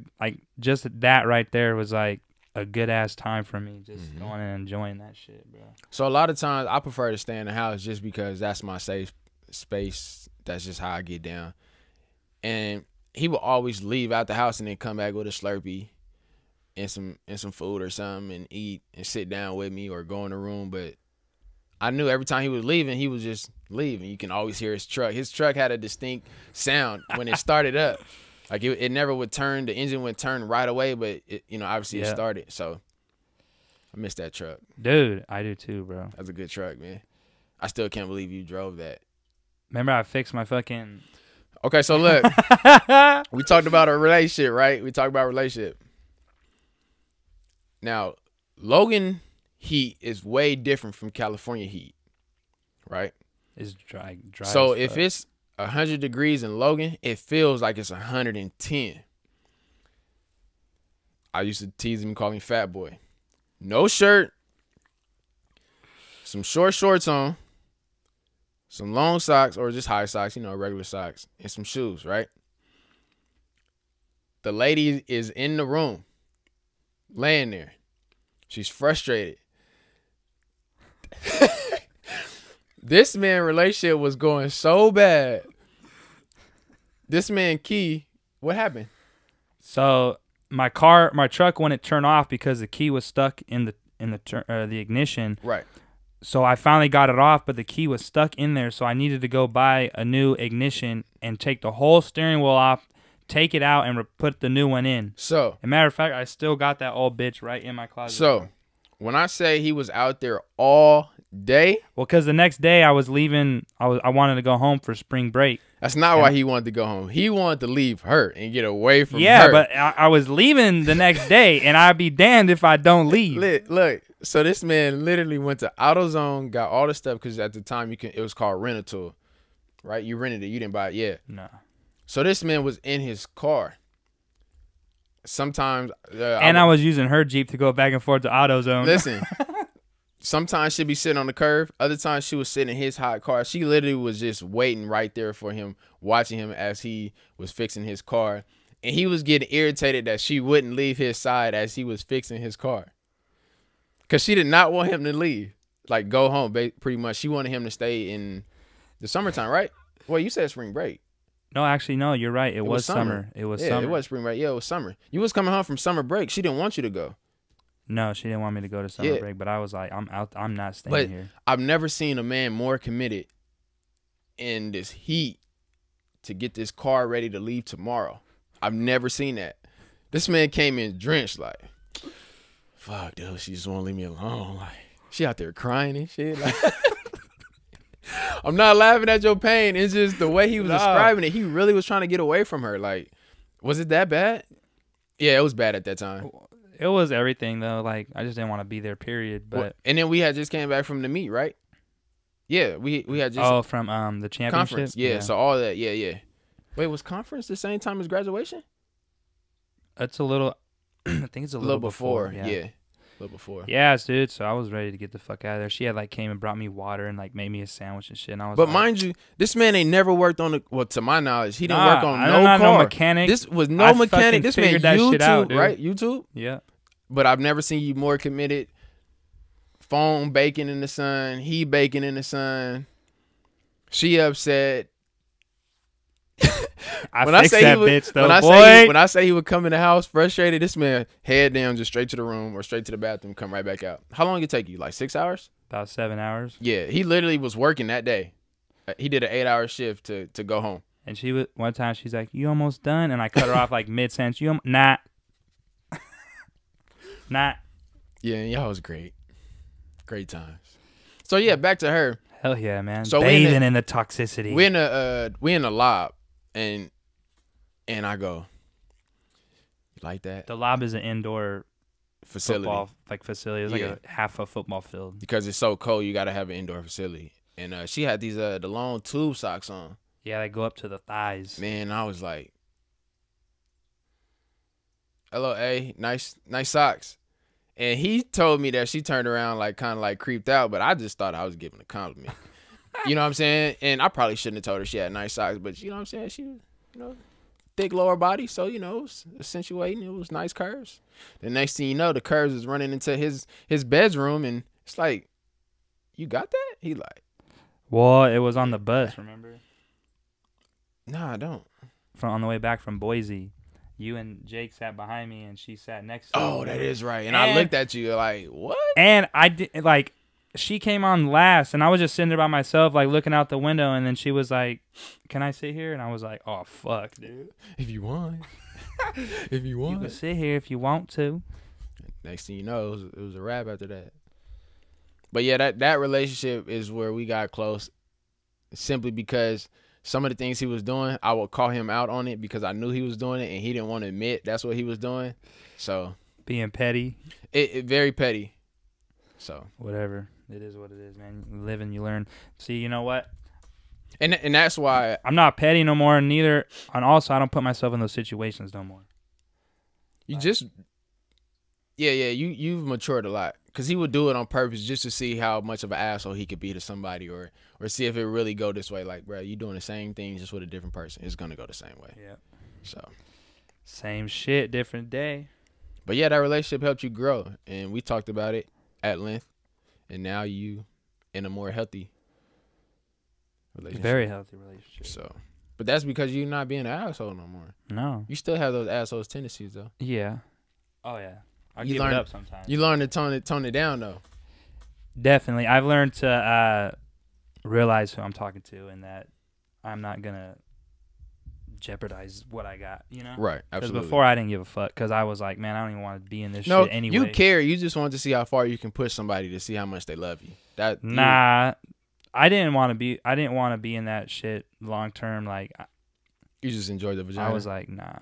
just that right there was like a good ass time for me, just going and enjoying that shit, bro. So a lot of times I prefer to stay in the house just because that's my safe space. That's just how I get down. And he would always leave out the house and then come back with a Slurpee and some food or something and eat and sit down with me or go in the room. But I knew every time he was leaving, he was just leaving. You can always hear his truck. His truck had a distinct sound when it started up. Like it never would turn. The engine would turn right away, but it, obviously it started. So I miss that truck. Dude, I do too, bro. That's a good truck, man. I still can't believe you drove that. Remember I fixed my fucking... Okay, so look. We talked about a relationship, right? We talked about a relationship. Now, Logan heat is way different from California heat, right? It's dry. So if it's 100 degrees in Logan, it feels like it's 110. I used to tease him, call me fat boy. No shirt, some short shorts on, some long socks or just high socks, regular socks, and some shoes, right? The lady is in the room, laying there. She's frustrated. This man relationship was going so bad. This man Key, what happened? So my truck wouldn't turn off because the key was stuck in the ignition. Right. So I finally got it off, but the key was stuck in there. So I needed to go buy a new ignition and take the whole steering wheel off, take it out, and put the new one in. So, as a matter of fact, I still got that old bitch right in my closet. So, when I say he was out there all day, well, because the next day I was leaving, I wanted to go home for spring break. That's not why he wanted to go home. He wanted to leave her and get away from her. Yeah, but I was leaving the next day, and I'd be damned if I don't leave. Look, so this man literally went to AutoZone, got all the stuff, because at the time it was called Rent-A-Tool, right? You rented it, you didn't buy it yet. No. So this man was in his car. Sometimes, I was using her Jeep to go back and forth to AutoZone. Listen. Sometimes she'd be sitting on the curb. Other times she was sitting in his hot car. She literally was just waiting right there for him, watching him as he was fixing his car. And he was getting irritated that she wouldn't leave his side as he was fixing his car. Because she did not want him to leave. Like, go home, pretty much. She wanted him to stay in the summertime, right? Well, you said spring break. No, actually, no, you're right. It was summer. It was summer. It was spring break. Yeah, it was summer. You was coming home from summer break. She didn't want you to go. No, she didn't want me to go to summer break, but I was like, I'm out. I'm not staying here. I've never seen a man more committed in this heat to get this car ready to leave tomorrow. I've never seen that. This man came in drenched, like, fuck, dude, she just won't leave me alone. Like, she out there crying and shit. Like, I'm not laughing at your pain. It's just the way he was describing it. He really was trying to get away from her. Like, was it that bad? Yeah, it was bad at that time. It was everything though. Like, I just didn't want to be there. Period. But and then we had just came back from the meet, right? Yeah, we had just from the championship. Conference. Yeah, so all that. Yeah. Wait, was conference the same time as graduation? It's a little. I think it's a little before. Yeah. A little before. Yeah, dude. So I was ready to get the fuck out of there. She had came and brought me water and made me a sandwich and shit. And I was. But mind you, this man ain't never worked on to my knowledge, he didn't work on no car. No mechanic. This was no mechanic. This man YouTube, shit out, right? YouTube. Yeah. But I've never seen you more committed. Phone baking in the sun. He baking in the sun. She upset. When I say he would come in the house frustrated, this man head down, just straight to the room or straight to the bathroom, come right back out. How long did it take you? Like 6 hours? About 7 hours. Yeah, he literally was working that day. He did an 8-hour shift to go home. And one time she's like, "You almost done?" And I cut her off like mid sentence. Nah. Yeah, y'all was great. Great times. So yeah, back to her. Hell yeah, man. So bathing in the toxicity. We in the lob, and I go, you like that? The lob is an indoor facility, football facility. It's like a half a football field. Because it's so cold, you gotta have an indoor facility. And she had these the long tube socks on. Yeah, they go up to the thighs. Man, I was like, "Hello, A, nice socks." And he told me that she turned around kind of creeped out, but I just thought I was giving a compliment. You know what I'm saying? And I probably shouldn't have told her she had nice socks, but you know what I'm saying? She, thick lower body, so it was accentuating. It was nice curves. The next thing you know, the curves is running into his bedroom, and it's like, you got that? He like, well, it was on the bus, remember? No, I don't. On the way back from Boise, you and Jake sat behind me, and she sat next to me. Oh, that is right. And I looked at you like, what? And I did like. She came on last, and I was just sitting there by myself, like looking out the window. And then she was like, "Can I sit here?" And I was like, "Oh fuck, dude! If you want, you can sit here if you want to." Next thing you know, it was a wrap after that. But yeah, that relationship is where we got close, simply because some of the things he was doing, I would call him out on it because I knew he was doing it, and he didn't want to admit that's what he was doing. So being petty, it very petty. So whatever. It is what it is, man. You live and you learn. See, you know what? And that's why I'm not petty no more. And also, I don't put myself in those situations no more. You just, you've matured a lot. Because he would do it on purpose just to see how much of an asshole he could be to somebody, or see if it really go this way. Like, bro, you doing the same thing just with a different person. It's going to go the same way. Yeah. So. Same shit, different day. But yeah, that relationship helped you grow. And we talked about it at length. And now you in a more healthy relationship. Very healthy relationship. So, but that's because you're not being an asshole no more. No. You still have those assholes tendencies though. Yeah. Oh yeah. I give it up sometimes. You learn to tone it down though. Definitely. I've learned to realize who I'm talking to, and that I'm not gonna jeopardize what I got, Right, absolutely. Because before I didn't give a fuck, because I was like, man, I don't even want to be in this shit anyway. You care. You just want to see how far you can push somebody to see how much they love you. I didn't want to be in that shit long term. Like, you just enjoyed the vagina. I was like, nah.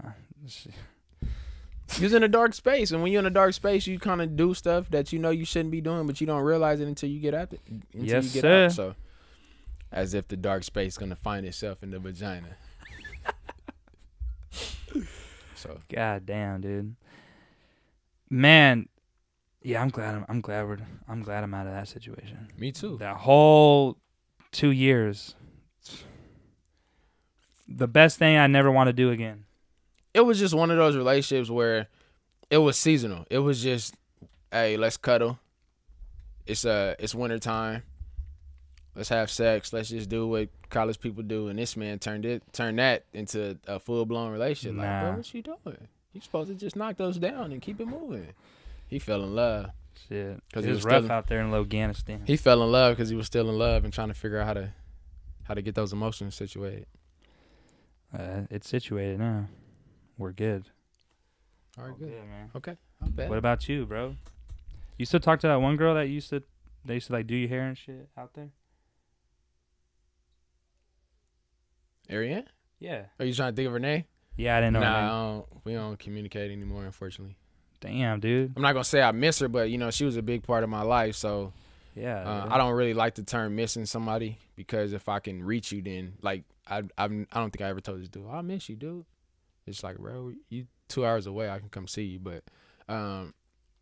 You're in a dark space, and when you're in a dark space, you kind of do stuff that you shouldn't be doing, but you don't realize it until you get out. Out. So, as if the dark space is gonna find itself in the vagina. So god damn, dude. Man, yeah, I'm glad I'm out of that situation. Me too. That whole 2 years. The best thing I never want to do again. It was just one of those relationships where it was seasonal. It was just, hey, let's cuddle. It's winter time. Let's have sex. Let's just do what college people do. And this man turned that into a full-blown relationship. Nah. Like, bro, what you doing? You supposed to just knock those down and keep it moving. He fell in love. Shit. It was rough out there in Loganistan. He fell in love because he was still in love and trying to figure out how to get those emotions situated. It's situated now. We're good. All right, good, man. Okay, not bad. What about you, bro? You still talk to that one girl that used to like do your hair and shit out there? Ariane? Yeah. Are you trying to think of her name? Yeah, I didn't know. Nah, we don't communicate anymore, unfortunately. Damn, dude. I'm not gonna say I miss her, but she was a big part of my life. So yeah, I don't really like the term missing somebody, because if I can reach you, then like I don't think I ever told this dude, I miss you, dude. It's like, bro, you 2 hours away, I can come see you, but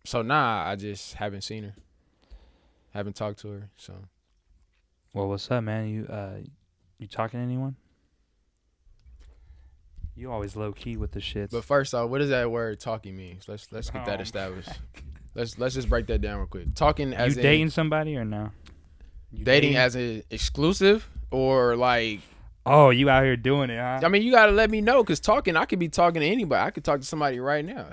so I just haven't seen her, haven't talked to her. So, well, what's up, man? You talking to anyone? You always low key with the shits. But first off, what does that word "talking" means? Let's get that established. Let's just break that down real quick. Talking as you dating somebody or no? Dating as an exclusive, or like? Oh, you out here doing it, huh? I mean, you gotta let me know, because I could be talking to anybody. I could talk to somebody right now.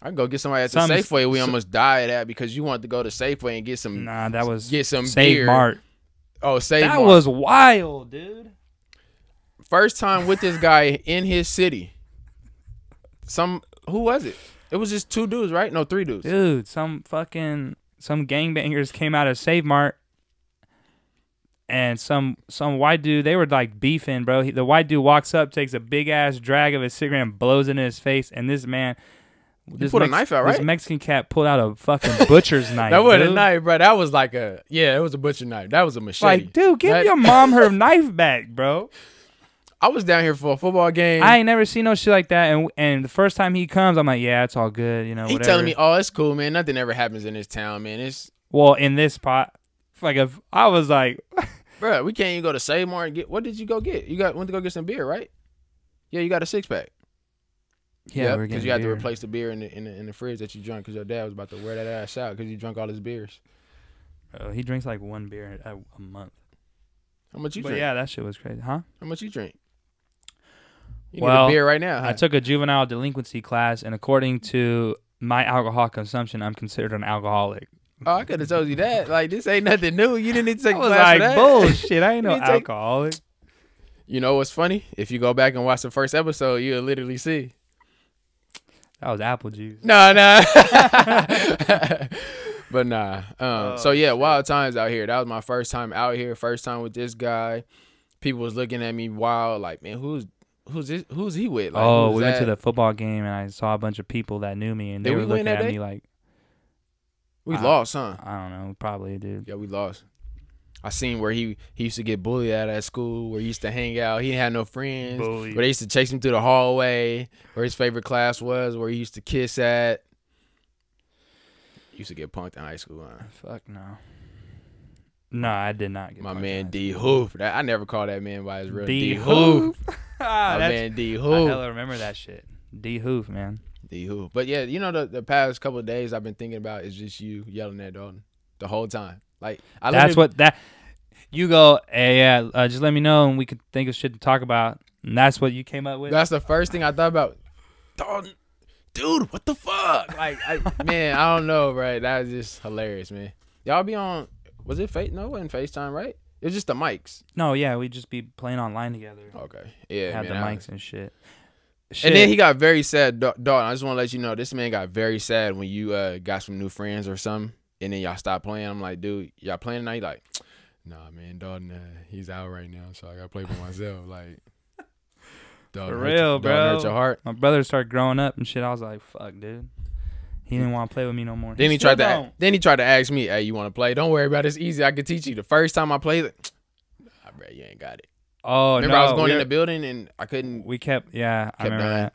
I can go get somebody at the Safeway we almost died at because you wanted to go to Safeway and get some. Nah, that was get some Save beer. Mart. Oh, Save Mart. That was wild, dude. First time with this guy in his city. Who was it? It was just 2 dudes, right? No, 3 dudes. Dude, some gangbangers came out of Save Mart, and some white dude, they were like beefing, bro. The white dude walks up, takes a big ass drag of his cigarette and blows it in his face, and this man, He pulled a knife out, right? This Mexican cat pulled out a fucking butcher's knife. That wasn't a knife, bro. That was like it was a butcher knife. That was a machete. Like, dude, give your mom her knife back, bro. I was down here for a football game. I ain't never seen no shit like that. And the first time he comes, I'm like, yeah, it's all good, whatever. He telling me, oh, it's cool, man. Nothing ever happens in this town, man. Well, in this spot. I was like, bro, we can't even go to Save Mart and get. What did you go get? Went to go get some beer, right? Yeah, you got a 6-pack. yeah, because you had to replace the beer in the fridge that you drank because your dad was about to wear that ass out because you drank all his beers. He drinks like 1 beer a month. How much you But drink? yeah, that shit was crazy, huh? How much you drink? You Well, need a beer right now. Huh? I took a juvenile delinquency class, and according to my alcohol consumption, I'm considered an alcoholic. Oh, I could have told you that. Like, this ain't nothing new. You didn't need to take a class like, for that. bullshit. I ain't no alcoholic. You know what's funny? If you go back and watch the first episode, you'll literally see. That was apple juice. No. But nah. So yeah, shit. Wild times out here. That was my first time out here. First time with this guy. People was looking at me wild, like, man, who's he with? Like, we went to the football game and I saw a bunch of people that knew me and they were looking at me like, we lost, huh? I don't know, probably, dude. Yeah, we lost. I seen where he used to get bullied at school, where he used to hang out. He didn't have no friends. Bullied. Where they used to chase him through the hallway, where his favorite class was, where he used to kiss at. Used to get punked in high school, huh? Fuck no. No, I did not get my man D Hoof. I never called that man by his real D Hoof. My man D Hoof. I hella remember that shit. D Hoof, man. D Hoof. But yeah, you know the past couple of days I've been thinking about is just you yelling at Dalton the whole time. Like you go, hey, yeah, just let me know and we could think of shit to talk about. And that's what you came up with. That's the first thing I thought about. Dalton, dude, what the fuck? Like, man, I don't know, bro. That was just hilarious, man. Y'all be on. Was it No, it wasn't FaceTime, right? It was just the mics. No, yeah, we'd just be playing online together. Okay, yeah, had the mics and shit. And then he got very sad. Dalton, I just want to let you know, this man got very sad when you got some new friends or something, and then y'all stopped playing. I'm like, dude, y'all playing tonight? Like, nah, man, Dalton, he's out right now, so I got to play for myself. Like, Dalton, for real, bro. Dalton hurt your heart. My brother started growing up and shit. I was like, fuck, dude. He didn't want to play with me no more. Then he tried to ask me, hey, you want to play? Don't worry about it. It's easy. I can teach you. The first time I played, nah, bro, you ain't got it. Oh, remember I was going in the building and I couldn't. I remember that.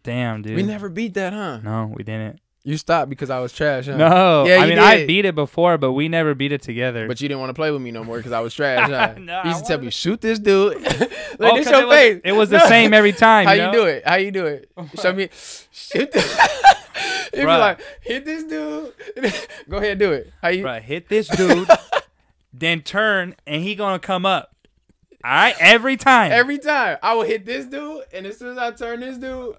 Damn, dude. We never beat that, huh? No, we didn't. You stopped because I was trash, huh? No. Yeah, I beat it before, but we never beat it together. But you didn't want to play with me no more because I was trash, huh? No, you used to tell me, shoot this dude. Look, this your face. It was the same every time. How you do it? How you do it? Show me. Shoot this. It'd be like, hit this dude. Go ahead and do it. How you? Bruh, hit this dude, then turn, and he gonna come up. All right, every time. Every time. I will hit this dude, and as soon as I turn this dude,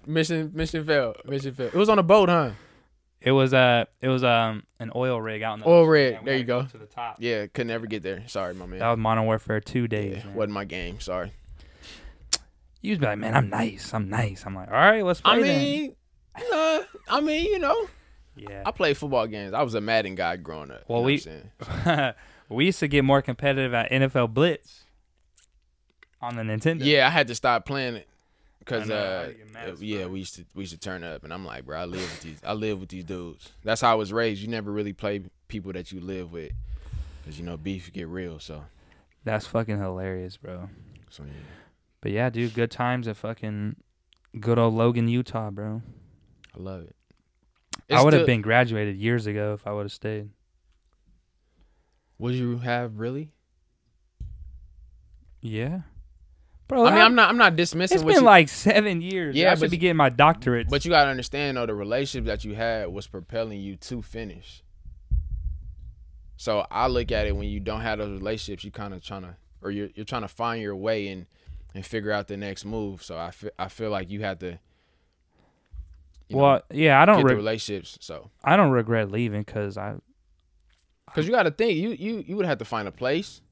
mission failed. Mission failed. It was on a boat, huh? It was an oil rig out in the oil rig. There you go. To the top. Yeah, could never get there. Sorry, my man. That was Modern Warfare 2 days. Yeah, wasn't my game. Sorry. You was like, man, I'm nice. I'm like, all right, let's play then. You know. Yeah. I played football games. I was a Madden guy growing up. Well, we used to get more competitive at NFL Blitz on the Nintendo. Yeah, I had to stop playing it because we used to turn up, and I'm like, bro, I live with these dudes. That's how I was raised. You never really play people that you live with, because beef get real. So that's fucking hilarious, bro. So yeah. But yeah, dude, good times at fucking good old Logan, Utah, bro. I love it. I would have been graduated years ago if I would have stayed. Would you have really? Yeah. Bro, I mean, I'm not dismissing. It's been like 7 years. Yeah, I should be getting my doctorate. But you gotta understand though, the relationship that you had was propelling you to finish. So I look at it, when you don't have those relationships, you kind of you're trying to find your way and figure out the next move. So I feel like you had to. I don't get the relationships. So I don't regret leaving because you got to think you would have to find a place.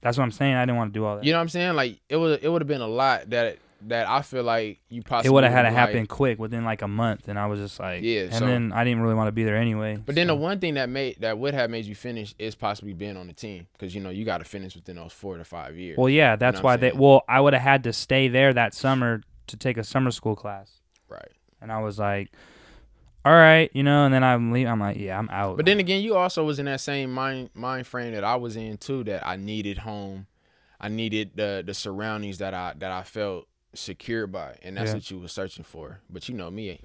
That's what I'm saying. I didn't want to do all that. You know what I'm saying? Like it would have been a lot that I feel like you possibly. It would have had to happen quick within like a month, and I was just like, yeah. And then I didn't really want to be there anyway. But then the one thing that would have made you finish is possibly being on the team, because you got to finish within those 4 to 5 years. Well, yeah, that's why I would have had to stay there that summer to take a summer school class. Right. And I was like, all right, and then I'm leaving. I'm like, yeah, I'm out. But then again, you also was in that same mind frame that I was in too, that I needed home. I needed the surroundings that I felt secure by, and that's what you was searching for. But me,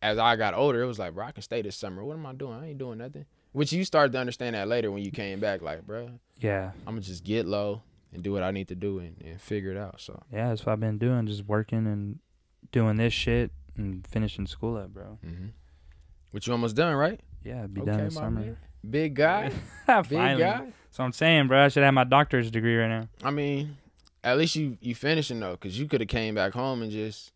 as I got older, it was like, bro, I can stay this summer. What am I doing? I ain't doing nothing. Which you started to understand that later when you came back, like, bro, Yeah. I'm gonna just get low and do what I need to do and figure it out. So Yeah, that's what I've been doing, just working and doing this shit and finishing school up, bro. But you almost done, right? Yeah, I'd be done this summer. Man. Big guy. Big guy. So I'm saying, bro, I should have my doctor's degree right now. I mean, at least you finishing though, because you could have came back home and just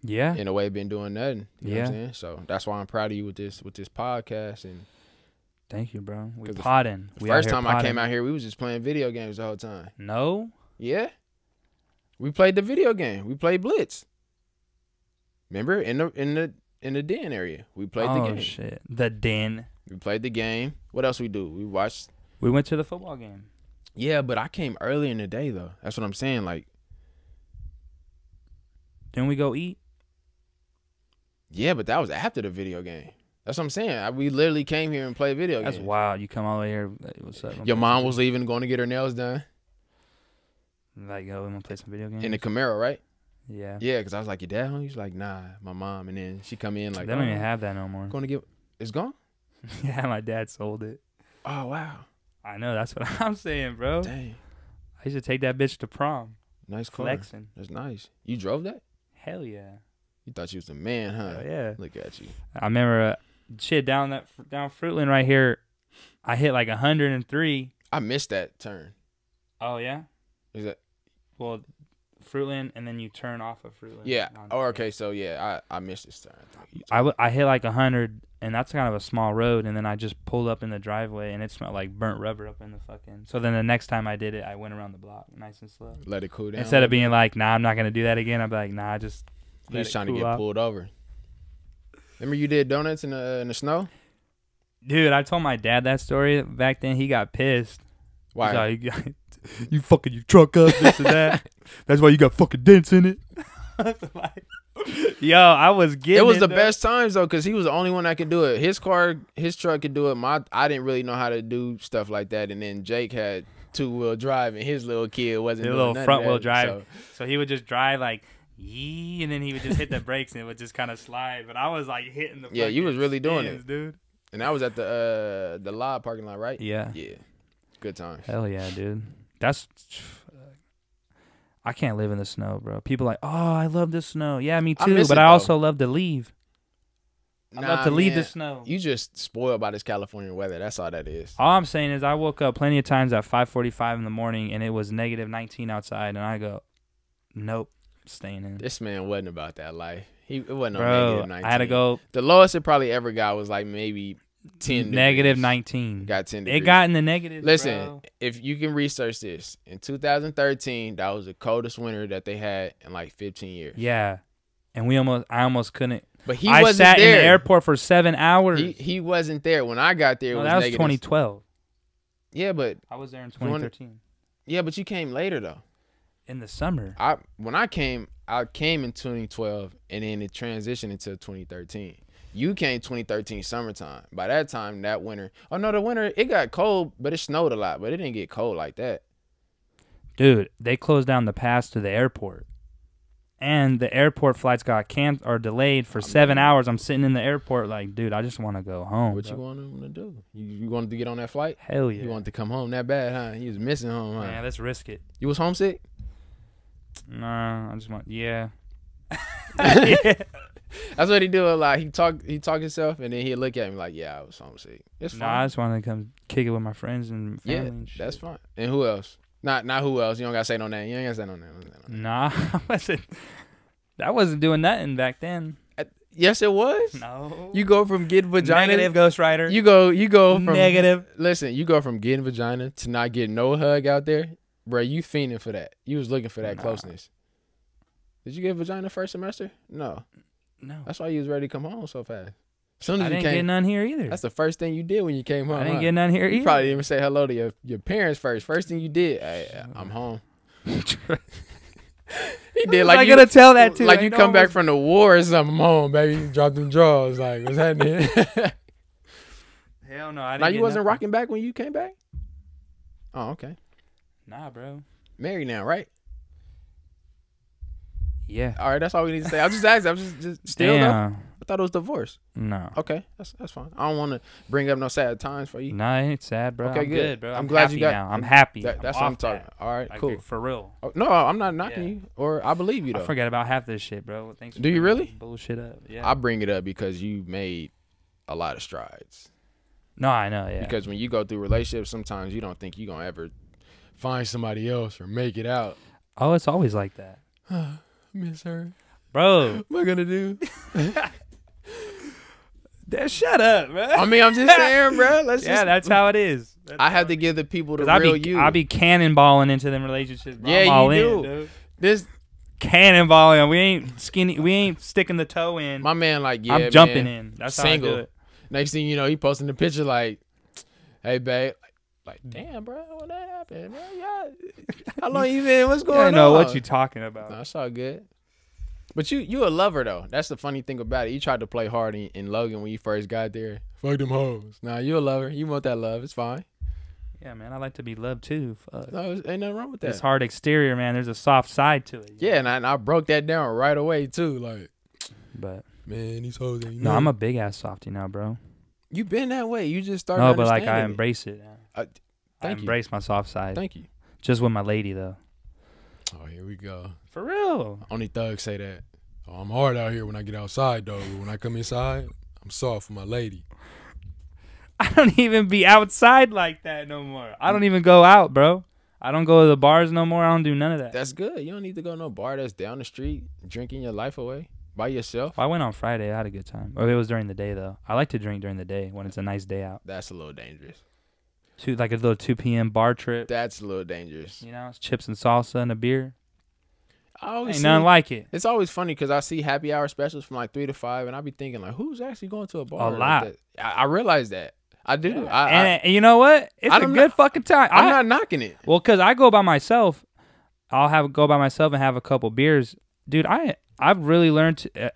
in a way been doing nothing. You know what I'm saying? So that's why I'm proud of you with this podcast. And thank you, bro. We podding. First time I came out here, we was just playing video games the whole time. No? Yeah. We played the video game. We played Blitz. Remember in the den area, we played the game. Oh shit, the den. We played the game. What else we do? We watched. We went to the football game. Yeah, but I came early in the day though. That's what I'm saying. Like, didn't we go eat? Yeah, but that was after the video game. That's what I'm saying. We literally came here and played video games. That's wild. You come all the way here. What's up? Your mom was leaving, going to get her nails done. Like, yo, we want to play some video games? In the Camaro, right? Yeah. Yeah, because I was like, your dad home? He's like, nah, my mom. And then she come in like, they don't even have that no more. Going to get, it's gone? Yeah, my dad sold it. Oh, wow. I know. That's what I'm saying, bro. Dang. I used to take that bitch to prom. Nice car. Flexing. That's nice. You drove that? Hell yeah. You thought you was a man, huh? Hell yeah. Look at you. I remember shit down Fruitland right here. I hit like 103. I missed that turn. Oh yeah. Is that? Well, Fruitland, and then you turn off of Fruitland. Yeah. Oh, okay. So yeah, I missed this turn. I hit like 100, and that's kind of a small road, and then I just pulled up in the driveway, and it smelled like burnt rubber up in the fucking. So then the next time I did it, I went around the block, nice and slow. Let it cool down. Instead of being like, nah, I'm not gonna do that again. I'd be like, nah, just. He's trying to get pulled over. Remember you did donuts in the snow? Dude, I told my dad that story back then. He got pissed. Why? Like, you fucking your truck up, this and that. That's why you got fucking dents in it. Yo, I was getting it. Was the best times though, because he was the only one that could do it. His truck could do it. I didn't really know how to do stuff like that. And then Jake had 2-wheel drive, and his little kid wasn't doing little none front of that, wheel drive. So he would just drive like. Yee, and then he would just hit the brakes and it would just kind of slide. But I was like hitting the you was really doing it, dude. And that was at the live parking lot, right? Yeah. Good times. Hell yeah, dude. That's I can't live in the snow, bro. People are like, oh, I love the snow. Yeah, me too. But I also love to leave. I love to leave the snow. You just spoiled by this California weather. That's all that is. All I'm saying is I woke up plenty of times at 5:45 in the morning and it was negative 19 outside, and I go, nope. Staying in. This man wasn't about that life. It wasn't Bro, no negative 19. I had to go. The lowest it probably ever got was like maybe 10 negative degrees. 19. Got 10 degrees. It got in the negatives. Listen, bro. if you can research this, in 2013, that was the coldest winter that they had in like 15 years. Yeah, and I almost couldn't. But he I wasn't sat there. in the airport for 7 hours. He wasn't there when I got there. No, it that was negative. 2012. Yeah, but I was there in 2013. Yeah, but you came later though. In the summer. When I came in 2012, and then it transitioned into 2013. You came 2013 summertime. By that time, that winter. Oh no, the winter it got cold, but it snowed a lot, but it didn't get cold like that. Dude, they closed down the pass to the airport, and the airport flights got canceled or delayed for 7 hours. I'm sitting in the airport like, dude, I just want to go home. What you want him to do? You wanted to get on that flight? Hell yeah. You wanted to come home that bad, huh? You was missing home, huh? Man, let's risk it. You was homesick? Nah, I just want, yeah. That's what he do a lot. He talk himself, and then he'll look at me like, yeah, I was homesick. It's fine. Nah, I just want to come kick it with my friends and family. Yeah, and shit. that's fine. And who else? Not who else. You don't gotta say no name. You ain't gotta say no name. Nah, I wasn't doing nothing back then. Yes, it was. No. You go from getting vagina. Negative, Ghost Rider. You go from negative. Listen, you go from getting vagina to not getting no hug out there, bro. You fiending for that. You was looking for that closeness. Did you get vagina first semester? No. That's why you was ready to come home so fast. As soon as I didn't get none here either. That's the first thing you did when you came home. I didn't get none here either. You probably didn't even say hello to your parents first. First thing you did, hey, I'm home. He did like I you gotta tell that too. Like you come back from the war or something. I'm home, baby. You dropped them drawers. Like, what's happening? Hell no. I didn't. Now you wasn't rocking back when you came back? Oh, okay. Nah, bro. Married now, right? Yeah. All right, that's all we need to say. I'm just asking. I'm just still though. I thought it was divorce. No. Okay, that's fine. I don't want to bring up no sad times for you. Nah, it ain't sad, bro. Okay, I'm good, bro. I'm glad happy you got. now. I'm happy. That's what off I'm talking. that. All right, Like, cool. for real. Oh, no, I'm not knocking you, or I believe you though. I forget about half this shit, bro. Thanks. Do you really? Bullshit up. Yeah. I bring it up because you made a lot of strides. No, I know. Yeah. Because when you go through relationships, sometimes you don't think you're gonna ever find somebody else or make it out. Oh, it's always like that. Miss her, bro. What am I gonna do? Shut up, bro. I mean, I'm just saying, bro. That's how it is. I have to give the people the real you. I be cannonballing into them relationships. Bro. Yeah, I'm all you do. in, dude. This cannonballing. We ain't skinny. We ain't sticking the toe in. my man, like, yeah, I'm jumping man, in. That's single. how I do it. Next thing you know, he posting the picture like, "Hey, babe." Like, damn, bro, when that happened, bro, yeah. How long you been? What's going on? I know what you talking about. No, it's all good. But you a lover though. That's the funny thing about it. You tried to play hard in Logan when you first got there. Fuck them hoes. Nah, you a lover. You want that love. It's fine. Yeah, man. I like to be loved too. Fuck. No, ain't nothing wrong with that. This hard exterior, man. There's a soft side to it. Yeah, and I broke that down right away too. Like, but man, these hoes ain't. No, I'm a big ass softy now, bro. You been that way. You just started. No, but like I understanding embrace it. I embrace my soft side. Thank you. Just with my lady though. Oh, here we go. For real. Only thugs say that. Oh, I'm hard out here when I get outside though. But when I come inside, I'm soft for my lady. I don't even be outside like that no more. I don't even go out, bro. I don't go to the bars no more. I don't do none of that. That's good. You don't need to go to no bar that's down the street drinking your life away by yourself. I went on Friday. I had a good time. Or it was during the day though. I like to drink during the day when it's a nice day out. That's a little dangerous. Like a little 2 p.m. bar trip. That's a little dangerous. You know, it's chips and salsa and a beer. Ain't nothing like it. It's always funny because I see happy hour specials from like 3 to 5, and I be thinking like, who's actually going to a bar? A lot. Like that? I realize that. I do. Yeah. And you know what? It's a good fucking time. I'm not knocking it. Well, because I go by myself. I'll go by myself and have a couple beers. Dude, I've really learned to...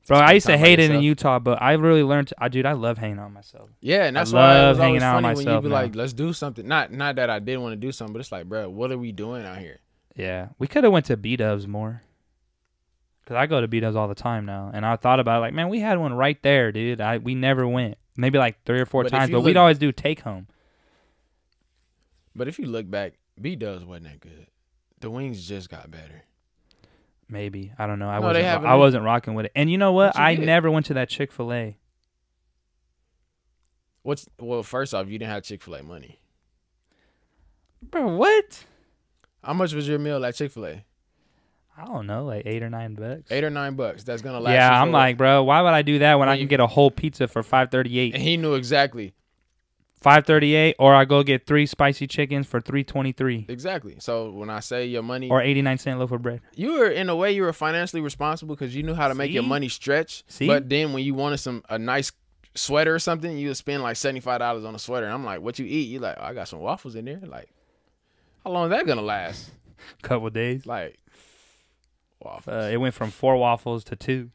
bro, I used to hate it in Utah, but I really learned to... dude, I love hanging out with myself. Yeah, and that's why it was always funny when you be like, let's do something. Not that I didn't want to do something, but it's like, bro, what are we doing out here? Yeah. We could have went to B-Dubs more. Because I go to B-Dubs all the time now. And I thought about it like, man, we had one right there, dude. We never went. Maybe like 3 or 4 times, but we'd always do take home. But if you look back, B-Dubs wasn't that good. The wings just got better. Maybe. I don't know. I wasn't rocking with it. And you know what? I never went to that Chick-fil-A. Well, first off, you didn't have Chick-fil-A money. Bro, what? How much was your meal at Chick-fil-A? I don't know, like $8 or $9. $8 or $9. That's gonna last. Yeah, I'm like, bro, why would I do that when I can get a whole pizza for $5.38? And he knew exactly. $5.38, or I go get 3 spicy chickens for $3.23. Exactly. So when I say your money, or 89-cent loaf of bread, you were in a way you were financially responsible because you knew how to make your money stretch. See? But then when you wanted a nice sweater or something, you would spend like $75 on a sweater. And I'm like, what you eat? You like, oh, I got some waffles in there. Like, how long is that gonna last? Couple days. Like. Waffles. It went from 4 waffles to 2.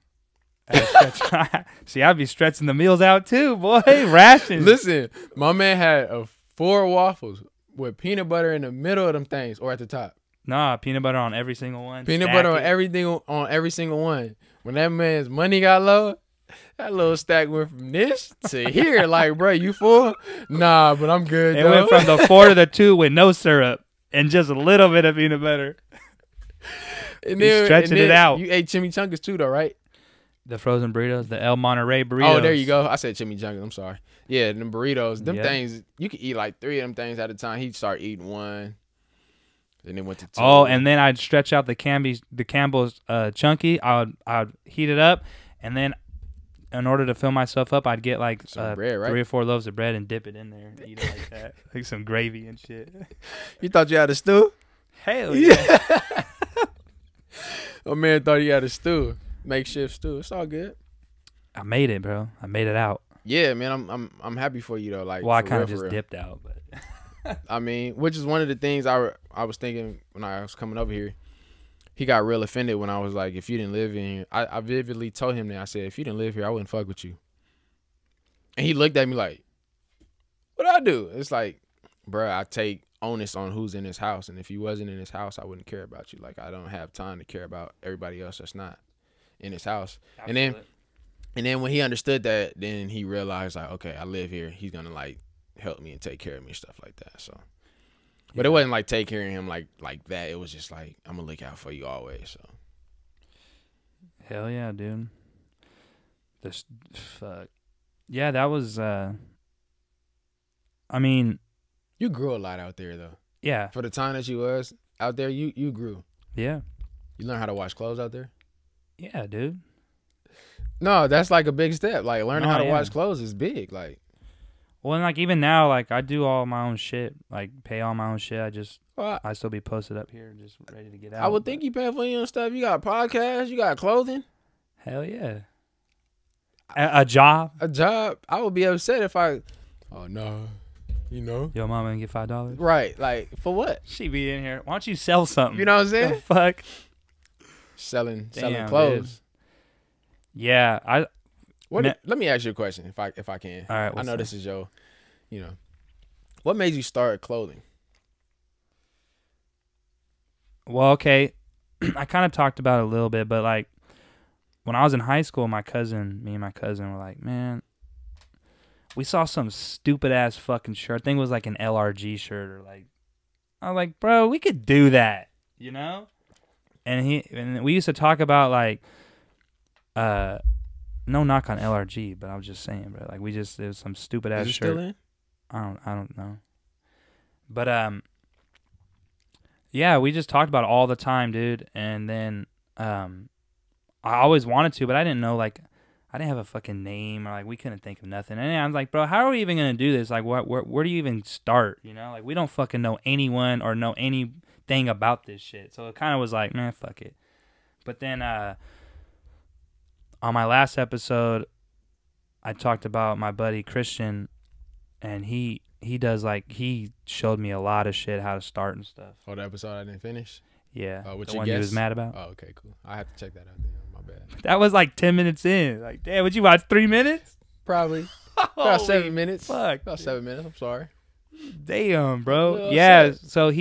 See, I'd be stretching the meals out too, boy. Rations. Listen, my man had 4 waffles with peanut butter in the middle of them things, or at the top. Nah, peanut butter on every single one. Peanut butter on everything on every single one. When that man's money got low, that little stack went from this to here. Like, bro, you full? Nah, but I'm good. It went from the 4 to the 2 with no syrup and just a little bit of peanut butter. And then, stretching it out. You ate chimichangas too, though, right? The frozen burritos, the El Monterey burritos. Oh, there you go. I said chimichangas. I'm sorry. Yeah, them burritos, them things, you could eat like 3 of them things at a time. He'd start eating 1. Then it went to 2. Oh, and then I'd stretch out the Campbell's chunky. I'd heat it up, and then in order to fill myself up, I'd get like bread, right? 3 or 4 loaves of bread and dip it in there and eat it like that. Like some gravy and shit. You thought you had a stew? Hell yeah. My man thought he had a stew. Makeshift stew. It's all good. I made it, bro. I made it out. Yeah, man. I'm happy for you though. Like, well, I kind of just dipped out, but I mean, which is one of the things I was thinking when I was coming over here. He got real offended when I was like, if you didn't live in here, I vividly told him that. I said, if you didn't live here, I wouldn't fuck with you. And he looked at me like, what do I do? It's like, bro, I take onus on who's in this house, and if you wasn't in this house, I wouldn't care about you. Like, I don't have time to care about everybody else that's not in this house. Absolutely. And then And then when he understood that, then he realized like, okay, I live here. He's gonna like help me and take care of me and stuff like that. So, but it wasn't like take care of him like that. It was just like I'm gonna look out for you always. So, hell yeah, dude. This fuck. Yeah, that was. I mean, you grew a lot out there though. Yeah. For the time that you was out there, you grew. Yeah. You learned how to wash clothes out there. Yeah, dude. No, that's like a big step. Like learning how to wash clothes is big. Like, well, and like even now, like I do all my own shit. Like pay all my own shit. I still be posted up here, just ready to get out. I would think you paying for your own stuff. You got podcasts. You got clothing. Hell yeah. A job. A job. I would be upset if I. Oh no. You know. Yo, mama gonna get $5. Right. Like for what? She be in here. Why don't you sell something? You know what I'm saying? The fuck. Selling clothes. Dude. Yeah, let me ask you a question, if I can. All right. I know this is your, what made you start clothing? Well, okay, I kind of talked about it a little bit, but like when I was in high school, me and my cousin were like, man, we saw some stupid ass fucking shirt. I think it was like an LRG shirt or like, I was like, bro, we could do that, you know? And we used to talk about like, no knock on LRG, but I was just saying, bro. Like it was some stupid ass shirt. Still in? I don't know. But yeah, we just talked about it all the time, dude. And then I always wanted to, but I didn't know, like, I didn't have a fucking name, or like we couldn't think of nothing. And I was like, bro, how are we even gonna do this? Like, where do you even start? You know, like we don't fucking know anyone or know anything about this shit. So it kind of was like, man, fuck it. But then on my last episode, I talked about my buddy Christian, and he showed me a lot of shit, how to start and stuff. Oh, the episode I didn't finish? Yeah. The one you was mad about? Oh, okay, cool. I have to check that out then. My bad. That was like 10 minutes in. Like, damn, would you watch 3 minutes? Probably. About 7 minutes. Fuck. About 7 minutes. I'm sorry. Damn, bro. Yeah, so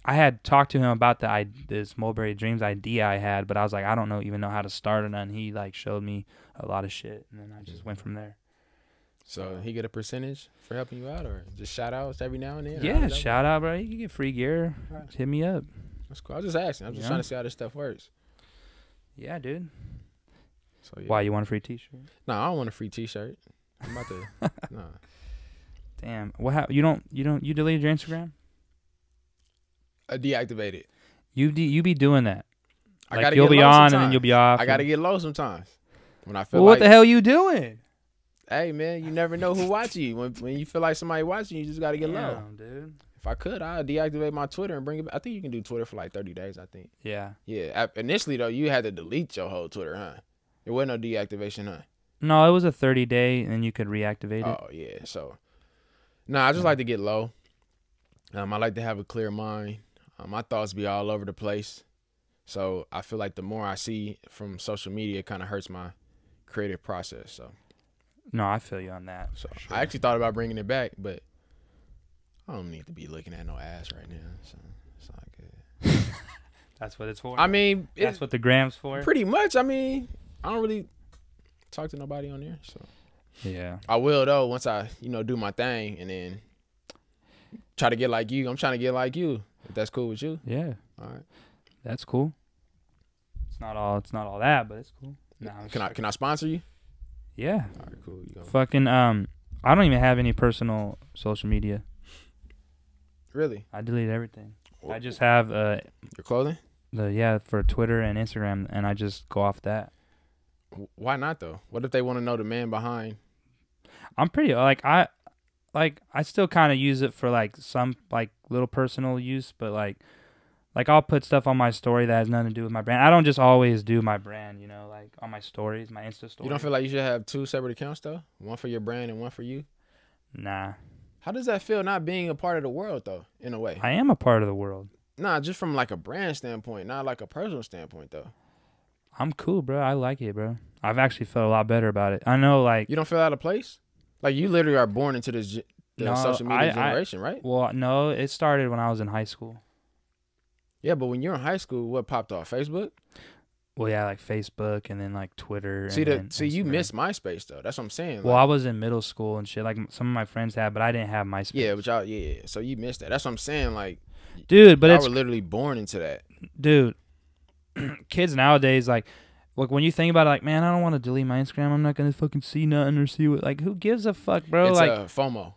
I had talked to him about this Mulberry Dreams idea I had, but I was like, I don't even know how to start it, and he like showed me a lot of shit, and then I just went from there. So he get a percentage for helping you out, or just shout outs every now and then? Yeah, shout out, bro. You can get free gear. Right. Hit me up. That's cool. I was just asking. I'm just trying to see how this stuff works. Yeah, dude. So yeah. Why, you want a free T-shirt? No, I don't want a free T-shirt. I'm about to. No. Damn. What? You deleted your Instagram? I deactivated. You be doing that. Like, I gotta you'll get be low on sometimes. and then you'll be off. I gotta get low sometimes. When I feel well, what the hell you doing? Hey man, you never know who watching you. When you feel like somebody watching you, just gotta get low. Dude. If I could, I'd deactivate my Twitter and bring it back. I think you can do Twitter for like 30 days, I think. Yeah. Yeah. Initially though, you had to delete your whole Twitter, huh? There wasn't no deactivation, huh? No, it was a 30-day and you could reactivate it. Oh yeah. So I just like to get low. I like to have a clear mind. My thoughts be all over the place. So I feel like the more I see from social media, it kind of hurts my creative process. So no, I feel you on that. So sure. I actually thought about bringing it back, but I don't need to be looking at no ass right now. So it's not good. That's what it's for? I mean, that's what the gram's for? Pretty much. I mean, I don't really talk to nobody on there. So yeah. I will though once I, do my thing and then try to get like you. I'm trying to get like you. If that's cool with you. Yeah. All right. That's cool. It's not all that, but it's cool. No, can I sponsor you? Yeah. All right, cool. You go. Fucking I don't even have any personal social media. Really? I deleted everything. I just have your clothing? For Twitter and Instagram, and I just go off that. Why not though? What if they want to know the man behind? I'm pretty I still kind of use it for like some like little personal use, but like I'll put stuff on my story that has nothing to do with my brand. I don't just always do my brand, like on my stories, my Insta stories. You don't feel like you should have 2 separate accounts though? One for your brand and one for you? Nah. How does that feel not being a part of the world though, in a way? I am a part of the world. Nah, just from like a brand standpoint, not like a personal standpoint though. I'm cool, bro. I like it, bro. I've actually felt a lot better about it. I know, like... You don't feel out of place? Like, you literally are born into this social media generation, right? Well, no, it started when I was in high school. Yeah, but when you're in high school, what popped off? Facebook? Well, yeah, like Facebook and then like Twitter. See, and then you Instagram. missed MySpace though. That's what I'm saying. Well, like, I was in middle school and shit. Like some of my friends had, but I didn't have MySpace. yeah, but y'all, yeah. So you missed that. That's what I'm saying. Like, dude, but y'all it's were literally born into that. dude. Kids nowadays, like when you think about it, like, man, I don't want to delete my Instagram. I'm not gonna fucking see nothing or see what. Like, who gives a fuck, bro? It's like FOMO.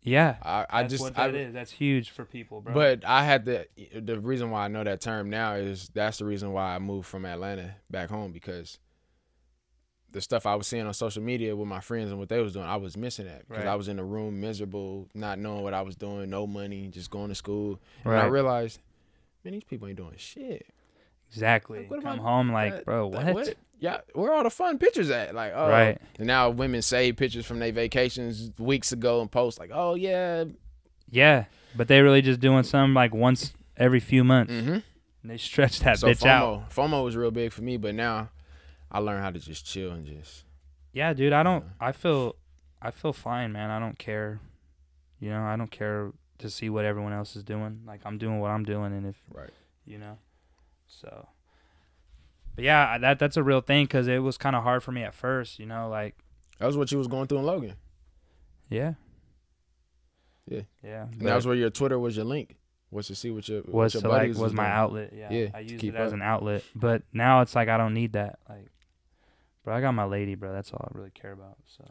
Yeah, I that's just what that is. That's huge for people, bro. But I had the reason why I know that term now is that's the reason why I moved from Atlanta back home, because the stuff I was seeing on social media with my friends and what they was doing, I was missing that because I was in a room miserable, not knowing what I was doing, no money, just going to school. And I realized, man, these people ain't doing shit. Exactly. Like, Come home like, bro, what? Yeah, where all the fun pictures at? Like, oh, right. And now women save pictures from their vacations weeks ago and post like, oh yeah. Yeah, but they really just doing something like once every few months. Mm-hmm. And they stretch that bitch out. FOMO was real big for me, but now I learned how to just chill and just. Yeah, dude, I feel fine, man. I don't care. You know, I don't care to see what everyone else is doing. Like, I'm doing what I'm doing, and if you know, so. But yeah, that's a real thing because it was kind of hard for me at first. You know, like. That was what you was going through in Logan. Yeah. Yeah. Yeah. And that was where your Twitter was your link. Was to see what your was what to your buddies like was my doing. outlet. Yeah. Yeah, I used keep it as up. an outlet, but now it's like I don't need that. Like, bro, I got my lady, bro. That's all I really care about. So.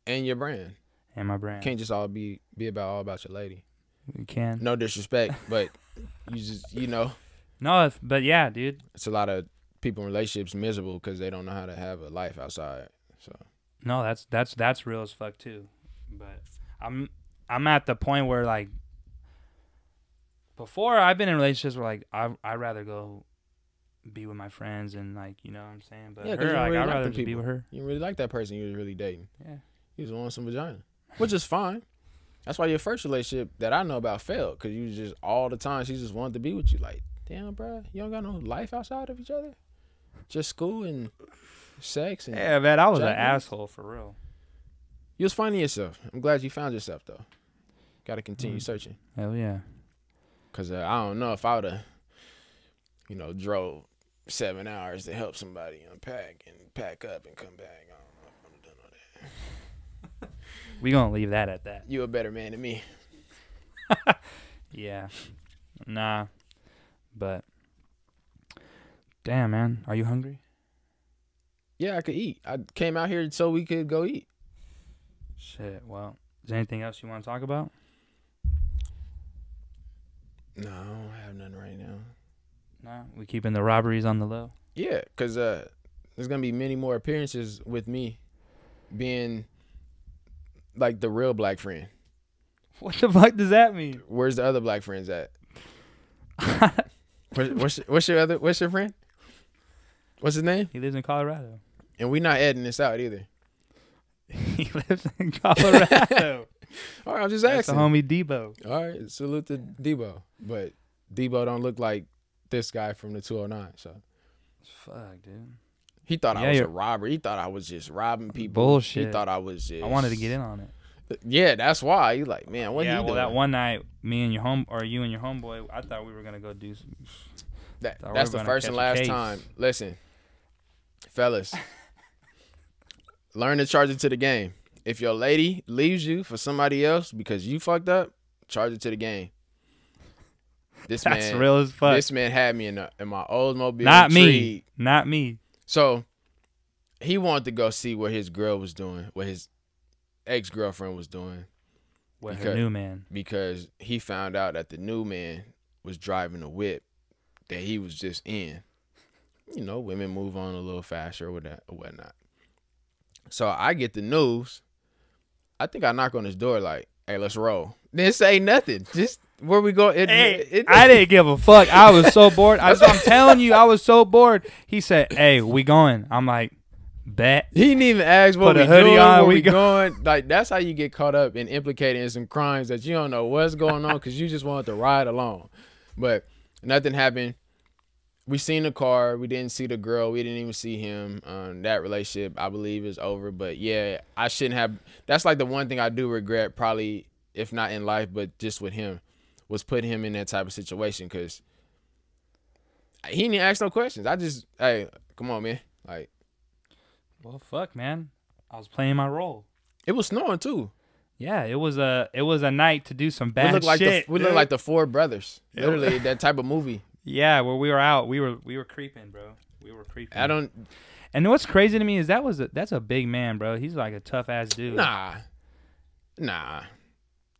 And your brand. And my brand. Can't just all be all about your lady. You can. No disrespect, but you just No, but yeah, dude. It's a lot of people in relationships miserable because they don't know how to have a life outside. So. No, that's real as fuck too. But I'm at the point where like. Before I've been in relationships where like I'd rather go be with my friends and like, you know what I'm saying? But yeah, her, like, really I'd like rather just be with her. You really like that person you was really dating. Yeah. You just want some vagina. Which is fine. That's why your first relationship that I know about failed, because you was just all the time she just wanted to be with you. Like, damn, bro, you don't got no life outside of each other? Just school and sex and yeah, man, I was an asshole for real. You was finding yourself. I'm glad you found yourself though. Got to continue searching. Hell yeah. Cause I don't know if I would have, drove 7 hours to help somebody unpack and pack up and come back. I don't know if I would have done all that. We gonna leave that at that. You a better man than me. Yeah. Nah. But. Damn, man. Are you hungry? Yeah, I could eat. I came out here so we could go eat. Shit. Well, is there anything else you want to talk about? No, I don't have nothing right now. No, we keeping the robberies on the low. Yeah, because there's gonna be many more appearances with me being like the real black friend. What the fuck does that mean? Where's the other black friends at? what's your friend? What's his name? He lives in Colorado. And we not editing this out either. He lives in Colorado. All right, I'm just asking. That's the homie Debo. All right, salute to Debo. But Debo don't look like this guy from the 209. So, fuck, dude. He thought I was a robber. He thought I was just robbing people. Bullshit. He thought I was just. I wanted to get in on it. Yeah, that's why. He like, man, what you doing? Yeah, well, that one night, me and your you and your homeboy, I thought we were gonna go do some. That's the first and last time. Listen, fellas, learn to charge it to the game. If your lady leaves you for somebody else because you fucked up, charge it to the game. That's real as fuck. This man had me in my old mobile. Not me. So he wanted to go see what his girl was doing, what his ex-girlfriend was doing. With her new man. Because he found out that the new man was driving a whip that he was just in. You know, women move on a little faster or whatnot. So I get the news. I think I knock on his door like, hey, let's roll. Didn't say nothing. Just where we go. I didn't give a fuck. I was so bored. I'm telling you, I was so bored. He said, hey, we going. I'm like, bet. He didn't even ask what we hoodie doing, on, where we going. Like, that's how you get caught up and implicated in some crimes that you don't know what's going on because you just wanted to ride along. But nothing happened. We seen the car. We didn't see the girl. We didn't even see him. That relationship, I believe, is over. But, yeah, I shouldn't have. That's like the one thing I do regret probably, if not in life, but just with him, was putting him in that type of situation because He didn't ask no questions. I just, hey, come on, man. Like, Well, fuck, man. I was playing my role. it was snowing too. Yeah, it was a night to do some bad We look like shit. we look like the Four Brothers. Literally that type of movie. Yeah, where we were out, we were creeping, bro. We were creeping. I don't. And what's crazy to me is that's a big man, bro. He's like a tough ass dude. Nah.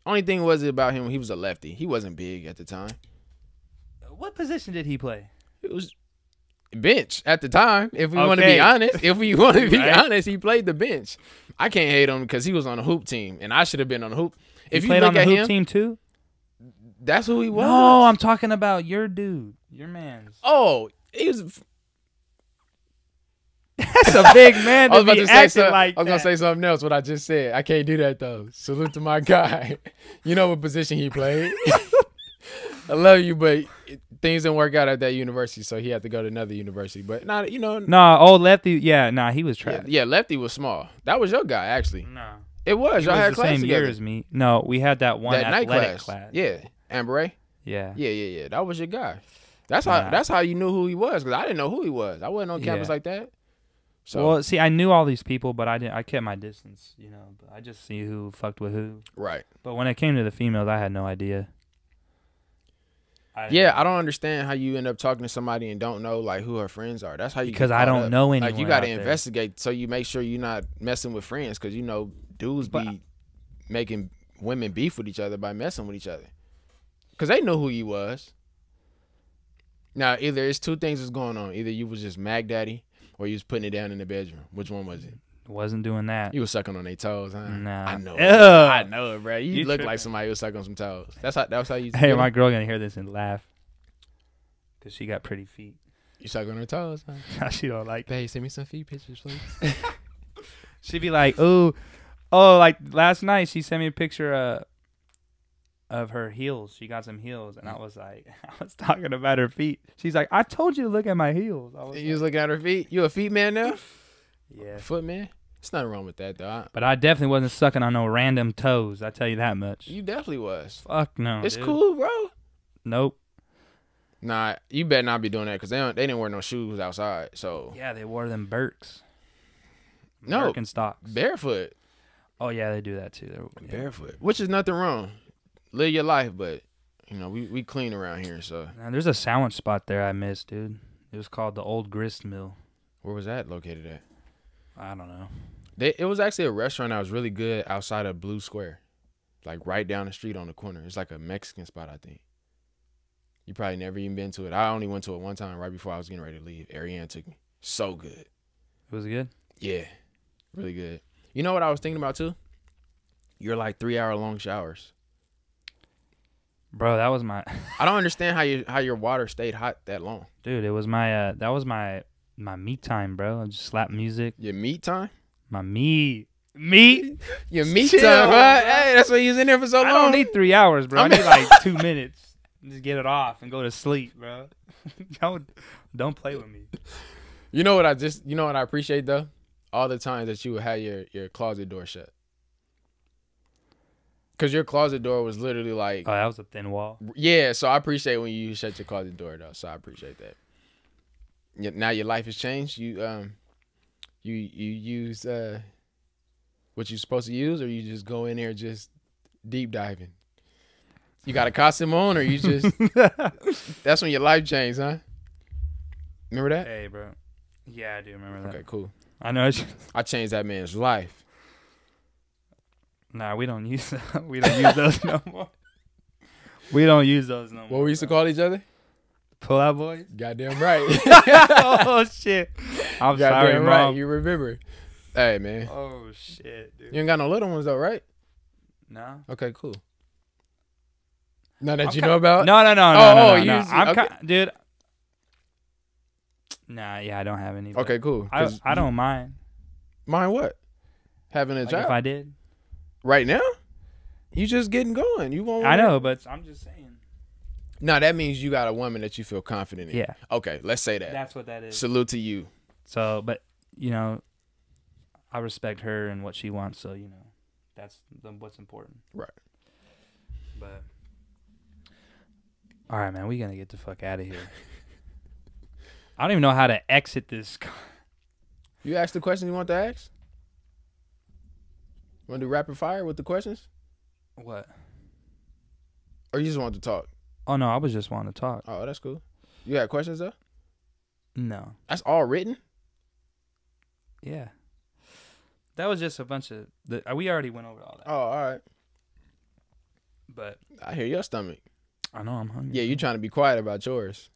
Only thing was about him, he was a lefty. He wasn't big at the time. What position did he play? It was bench at the time. If we want to Okay. be honest, Right. honest, he played the bench. I can't hate him because he was on the hoop team, and I should have been on the hoop. If He you played look on the at hoop him, team too? that's who he was. No, I'm talking about your dude, your man's. Oh, he was. That's a big man I was to about be to say acting something. like I was gonna that. say something else. What I just said, I can't do that though. Salute to my guy. You know what position he played. I love you, but things didn't work out at that university, so he had to go to another university. But not, Nah, old lefty. Yeah, nah, he was trash. yeah, lefty was small. That was your guy, actually. No, It was. he Y'all was had the class same together. year as me. No, we had that one That night athletic class. Yeah, Amber. Yeah. Yeah. That was your guy. That's Nah. how you knew who he was, because I didn't know who he was. I wasn't on campus Yeah. like that. So Well, see, I knew all these people, but I kept my distance, But I just see who fucked with who. right. But when it came to the females, I had no idea. Yeah, I don't understand how you end up talking to somebody and don't know like who her friends are. That's how you Because get I caught don't up. know anyone. Like you got to out there. investigate so you make sure you're not messing with friends, because dudes be making women beef with each other by messing with each other, because they know who you was. Now either it's two things that's going on. Either you was just Mac Daddy or you was putting it down in the bedroom. Which one was it? Wasn't doing that. You was sucking on their toes, huh? Nah. I know. Ew. I know it, bro. You look tripping. like somebody who was sucking on some toes. That's how you. Hey, my girl gonna hear this and laugh. Because she got pretty feet. You suck on her toes, huh? She don't like that. Babe, send me some feet pictures, please. She'd be like, oh, like last night she sent me a picture of her heels. She got some heels. And I was like, I was talking about her feet. She's like, I told you to look at my heels. I was You was looking at her feet. You a feet man now? yeah. Foot man? There's nothing wrong with that, though. But I definitely wasn't sucking on no random toes. I tell you that much. You definitely was. Fuck no. It's dude. cool, bro. Nope. Nah, you better not be doing that, because they didn't wear no shoes outside. So Yeah, they wore them Birks. No, Birkenstocks. barefoot. Oh yeah, they do that too. Yeah. Barefoot, which is nothing wrong. Live your life, but we clean around here. So Man, there's a sandwich spot there I missed, dude. It was called the Old Grist Mill. where was that located at? I don't know. It was actually a restaurant that was really good outside of Blue Square, like right down the street on the corner. It's like a Mexican spot, I think. You probably never even been to it. I only went to it one time right before I was getting ready to leave. Ariane took me. So good. It was good. Yeah, really good. You know what I was thinking about too? You're like 3-hour long showers. Bro, that was my I don't understand how your water stayed hot that long. dude. It was my that was my me time, bro. I just slap music. Your meat time? My meat. Your meat Chill, time, huh? bro. Hey, that's why you was in there for so long. I don't need 3 hours, bro. I need like 2 minutes. Just get it off and go to sleep, bro. Don't play with me. You know what I appreciate though? All the times that you would have your closet door shut. Cause your closet door was literally like, Oh, that was a thin wall. yeah. So I appreciate when you shut your closet door though. So I appreciate that. Now your life has changed. You use what you're supposed to use, or you just go in there just deep diving. You got a costume on, or you just that's when your life changed, huh? Remember that? Hey, bro. Yeah, I do remember that. Okay, cool. I know. I changed that man's life. Nah, we don't use those no more. We don't use those no more. What we used to call each other? Pull out boys. Goddamn right. Oh shit. I'm sorry, Goddamn right. mom. You remember? Hey man, Oh shit, dude. you ain't got no little ones though, right? No. Okay, cool. Now that I'm you ki- know about? No. you- I'm okay. dude. Nah, yeah, I don't have any. but Okay, cool. I don't mind. Mind what? Having a Like child if I did. right now? You just getting going. You won't. I know, but I'm just saying. No, that means you got a woman that you feel confident in. Yeah. Okay, let's say that. That's what that is. Salute to you. So, but I respect her and what she wants. So that's what's important. Right. But all right, man, we gonna get the fuck out of here. I don't even know how to exit this. You ask the questions you want to ask? Want to do rapid fire with the questions? What? Or you just want to talk? Oh, no, I was just wanting to talk. Oh, that's cool. You got questions, though? No. That's all written? Yeah. That was just a bunch of... we already went over all that. Oh, all right. But... I hear your stomach. I know, I'm hungry. Yeah, you trying to be quiet about yours.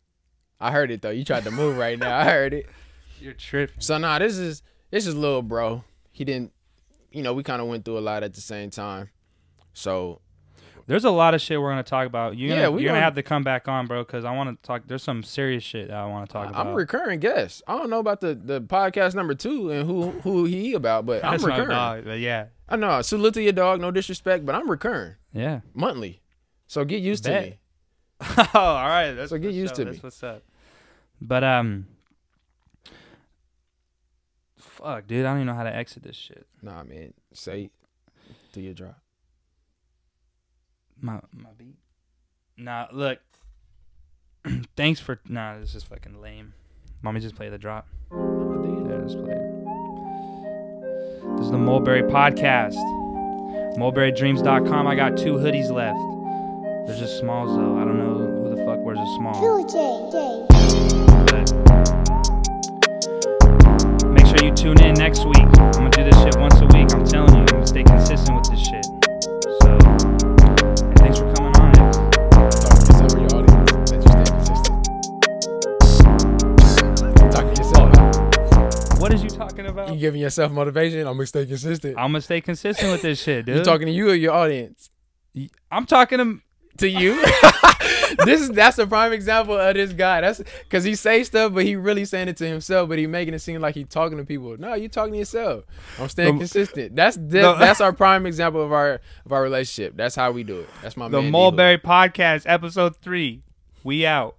I heard it, though. You tried to move right now. I heard it. You're tripping. So, nah, this is little bro. He didn't... You know, we kind of went through a lot at the same time. So... There's a lot of shit we're going to talk about. You're going to have to come back on, bro, because I want to talk. There's some serious shit that I want to talk about. I'm a recurring guest. I don't know about the podcast number 2 and who he about, but I'm recurring. Dog, but yeah. I know. Salute to your dog. No disrespect, but I'm recurring. Yeah. Monthly. So get used to me. Oh, all right. So get used to me. That's what's up. But, fuck, dude. I don't even know how to exit this shit. Nah, man. Say do your drop. My beat. Nah, look. Thanks for... Nah, this is fucking lame. Want me to just play the drop? Yeah, just play it. This is the Mulberry Podcast. MulberryDreams.com. I got 2 hoodies left. They're just smalls, though. I don't know who the fuck wears a small. But make sure you tune in next week. I'm going to do this shit once a week. I'm telling you. I'm going to stay consistent with this shit. So... Thanks for coming on. Talking to your audience that you stay consistent. Talking to yourself. What is you talking about? You giving yourself motivation? I'm gonna stay consistent. I'm gonna stay consistent with this shit, dude. You talking to you or your audience? I'm talking to you. That's a prime example of this guy. That's because he say stuff, but he really saying it to himself, but he making it seem like he talking to people. No, you talking to yourself. I'm staying consistent. That's our prime example of our relationship. That's how we do it. That's my man. The Mulberry Podcast, episode 3. We out.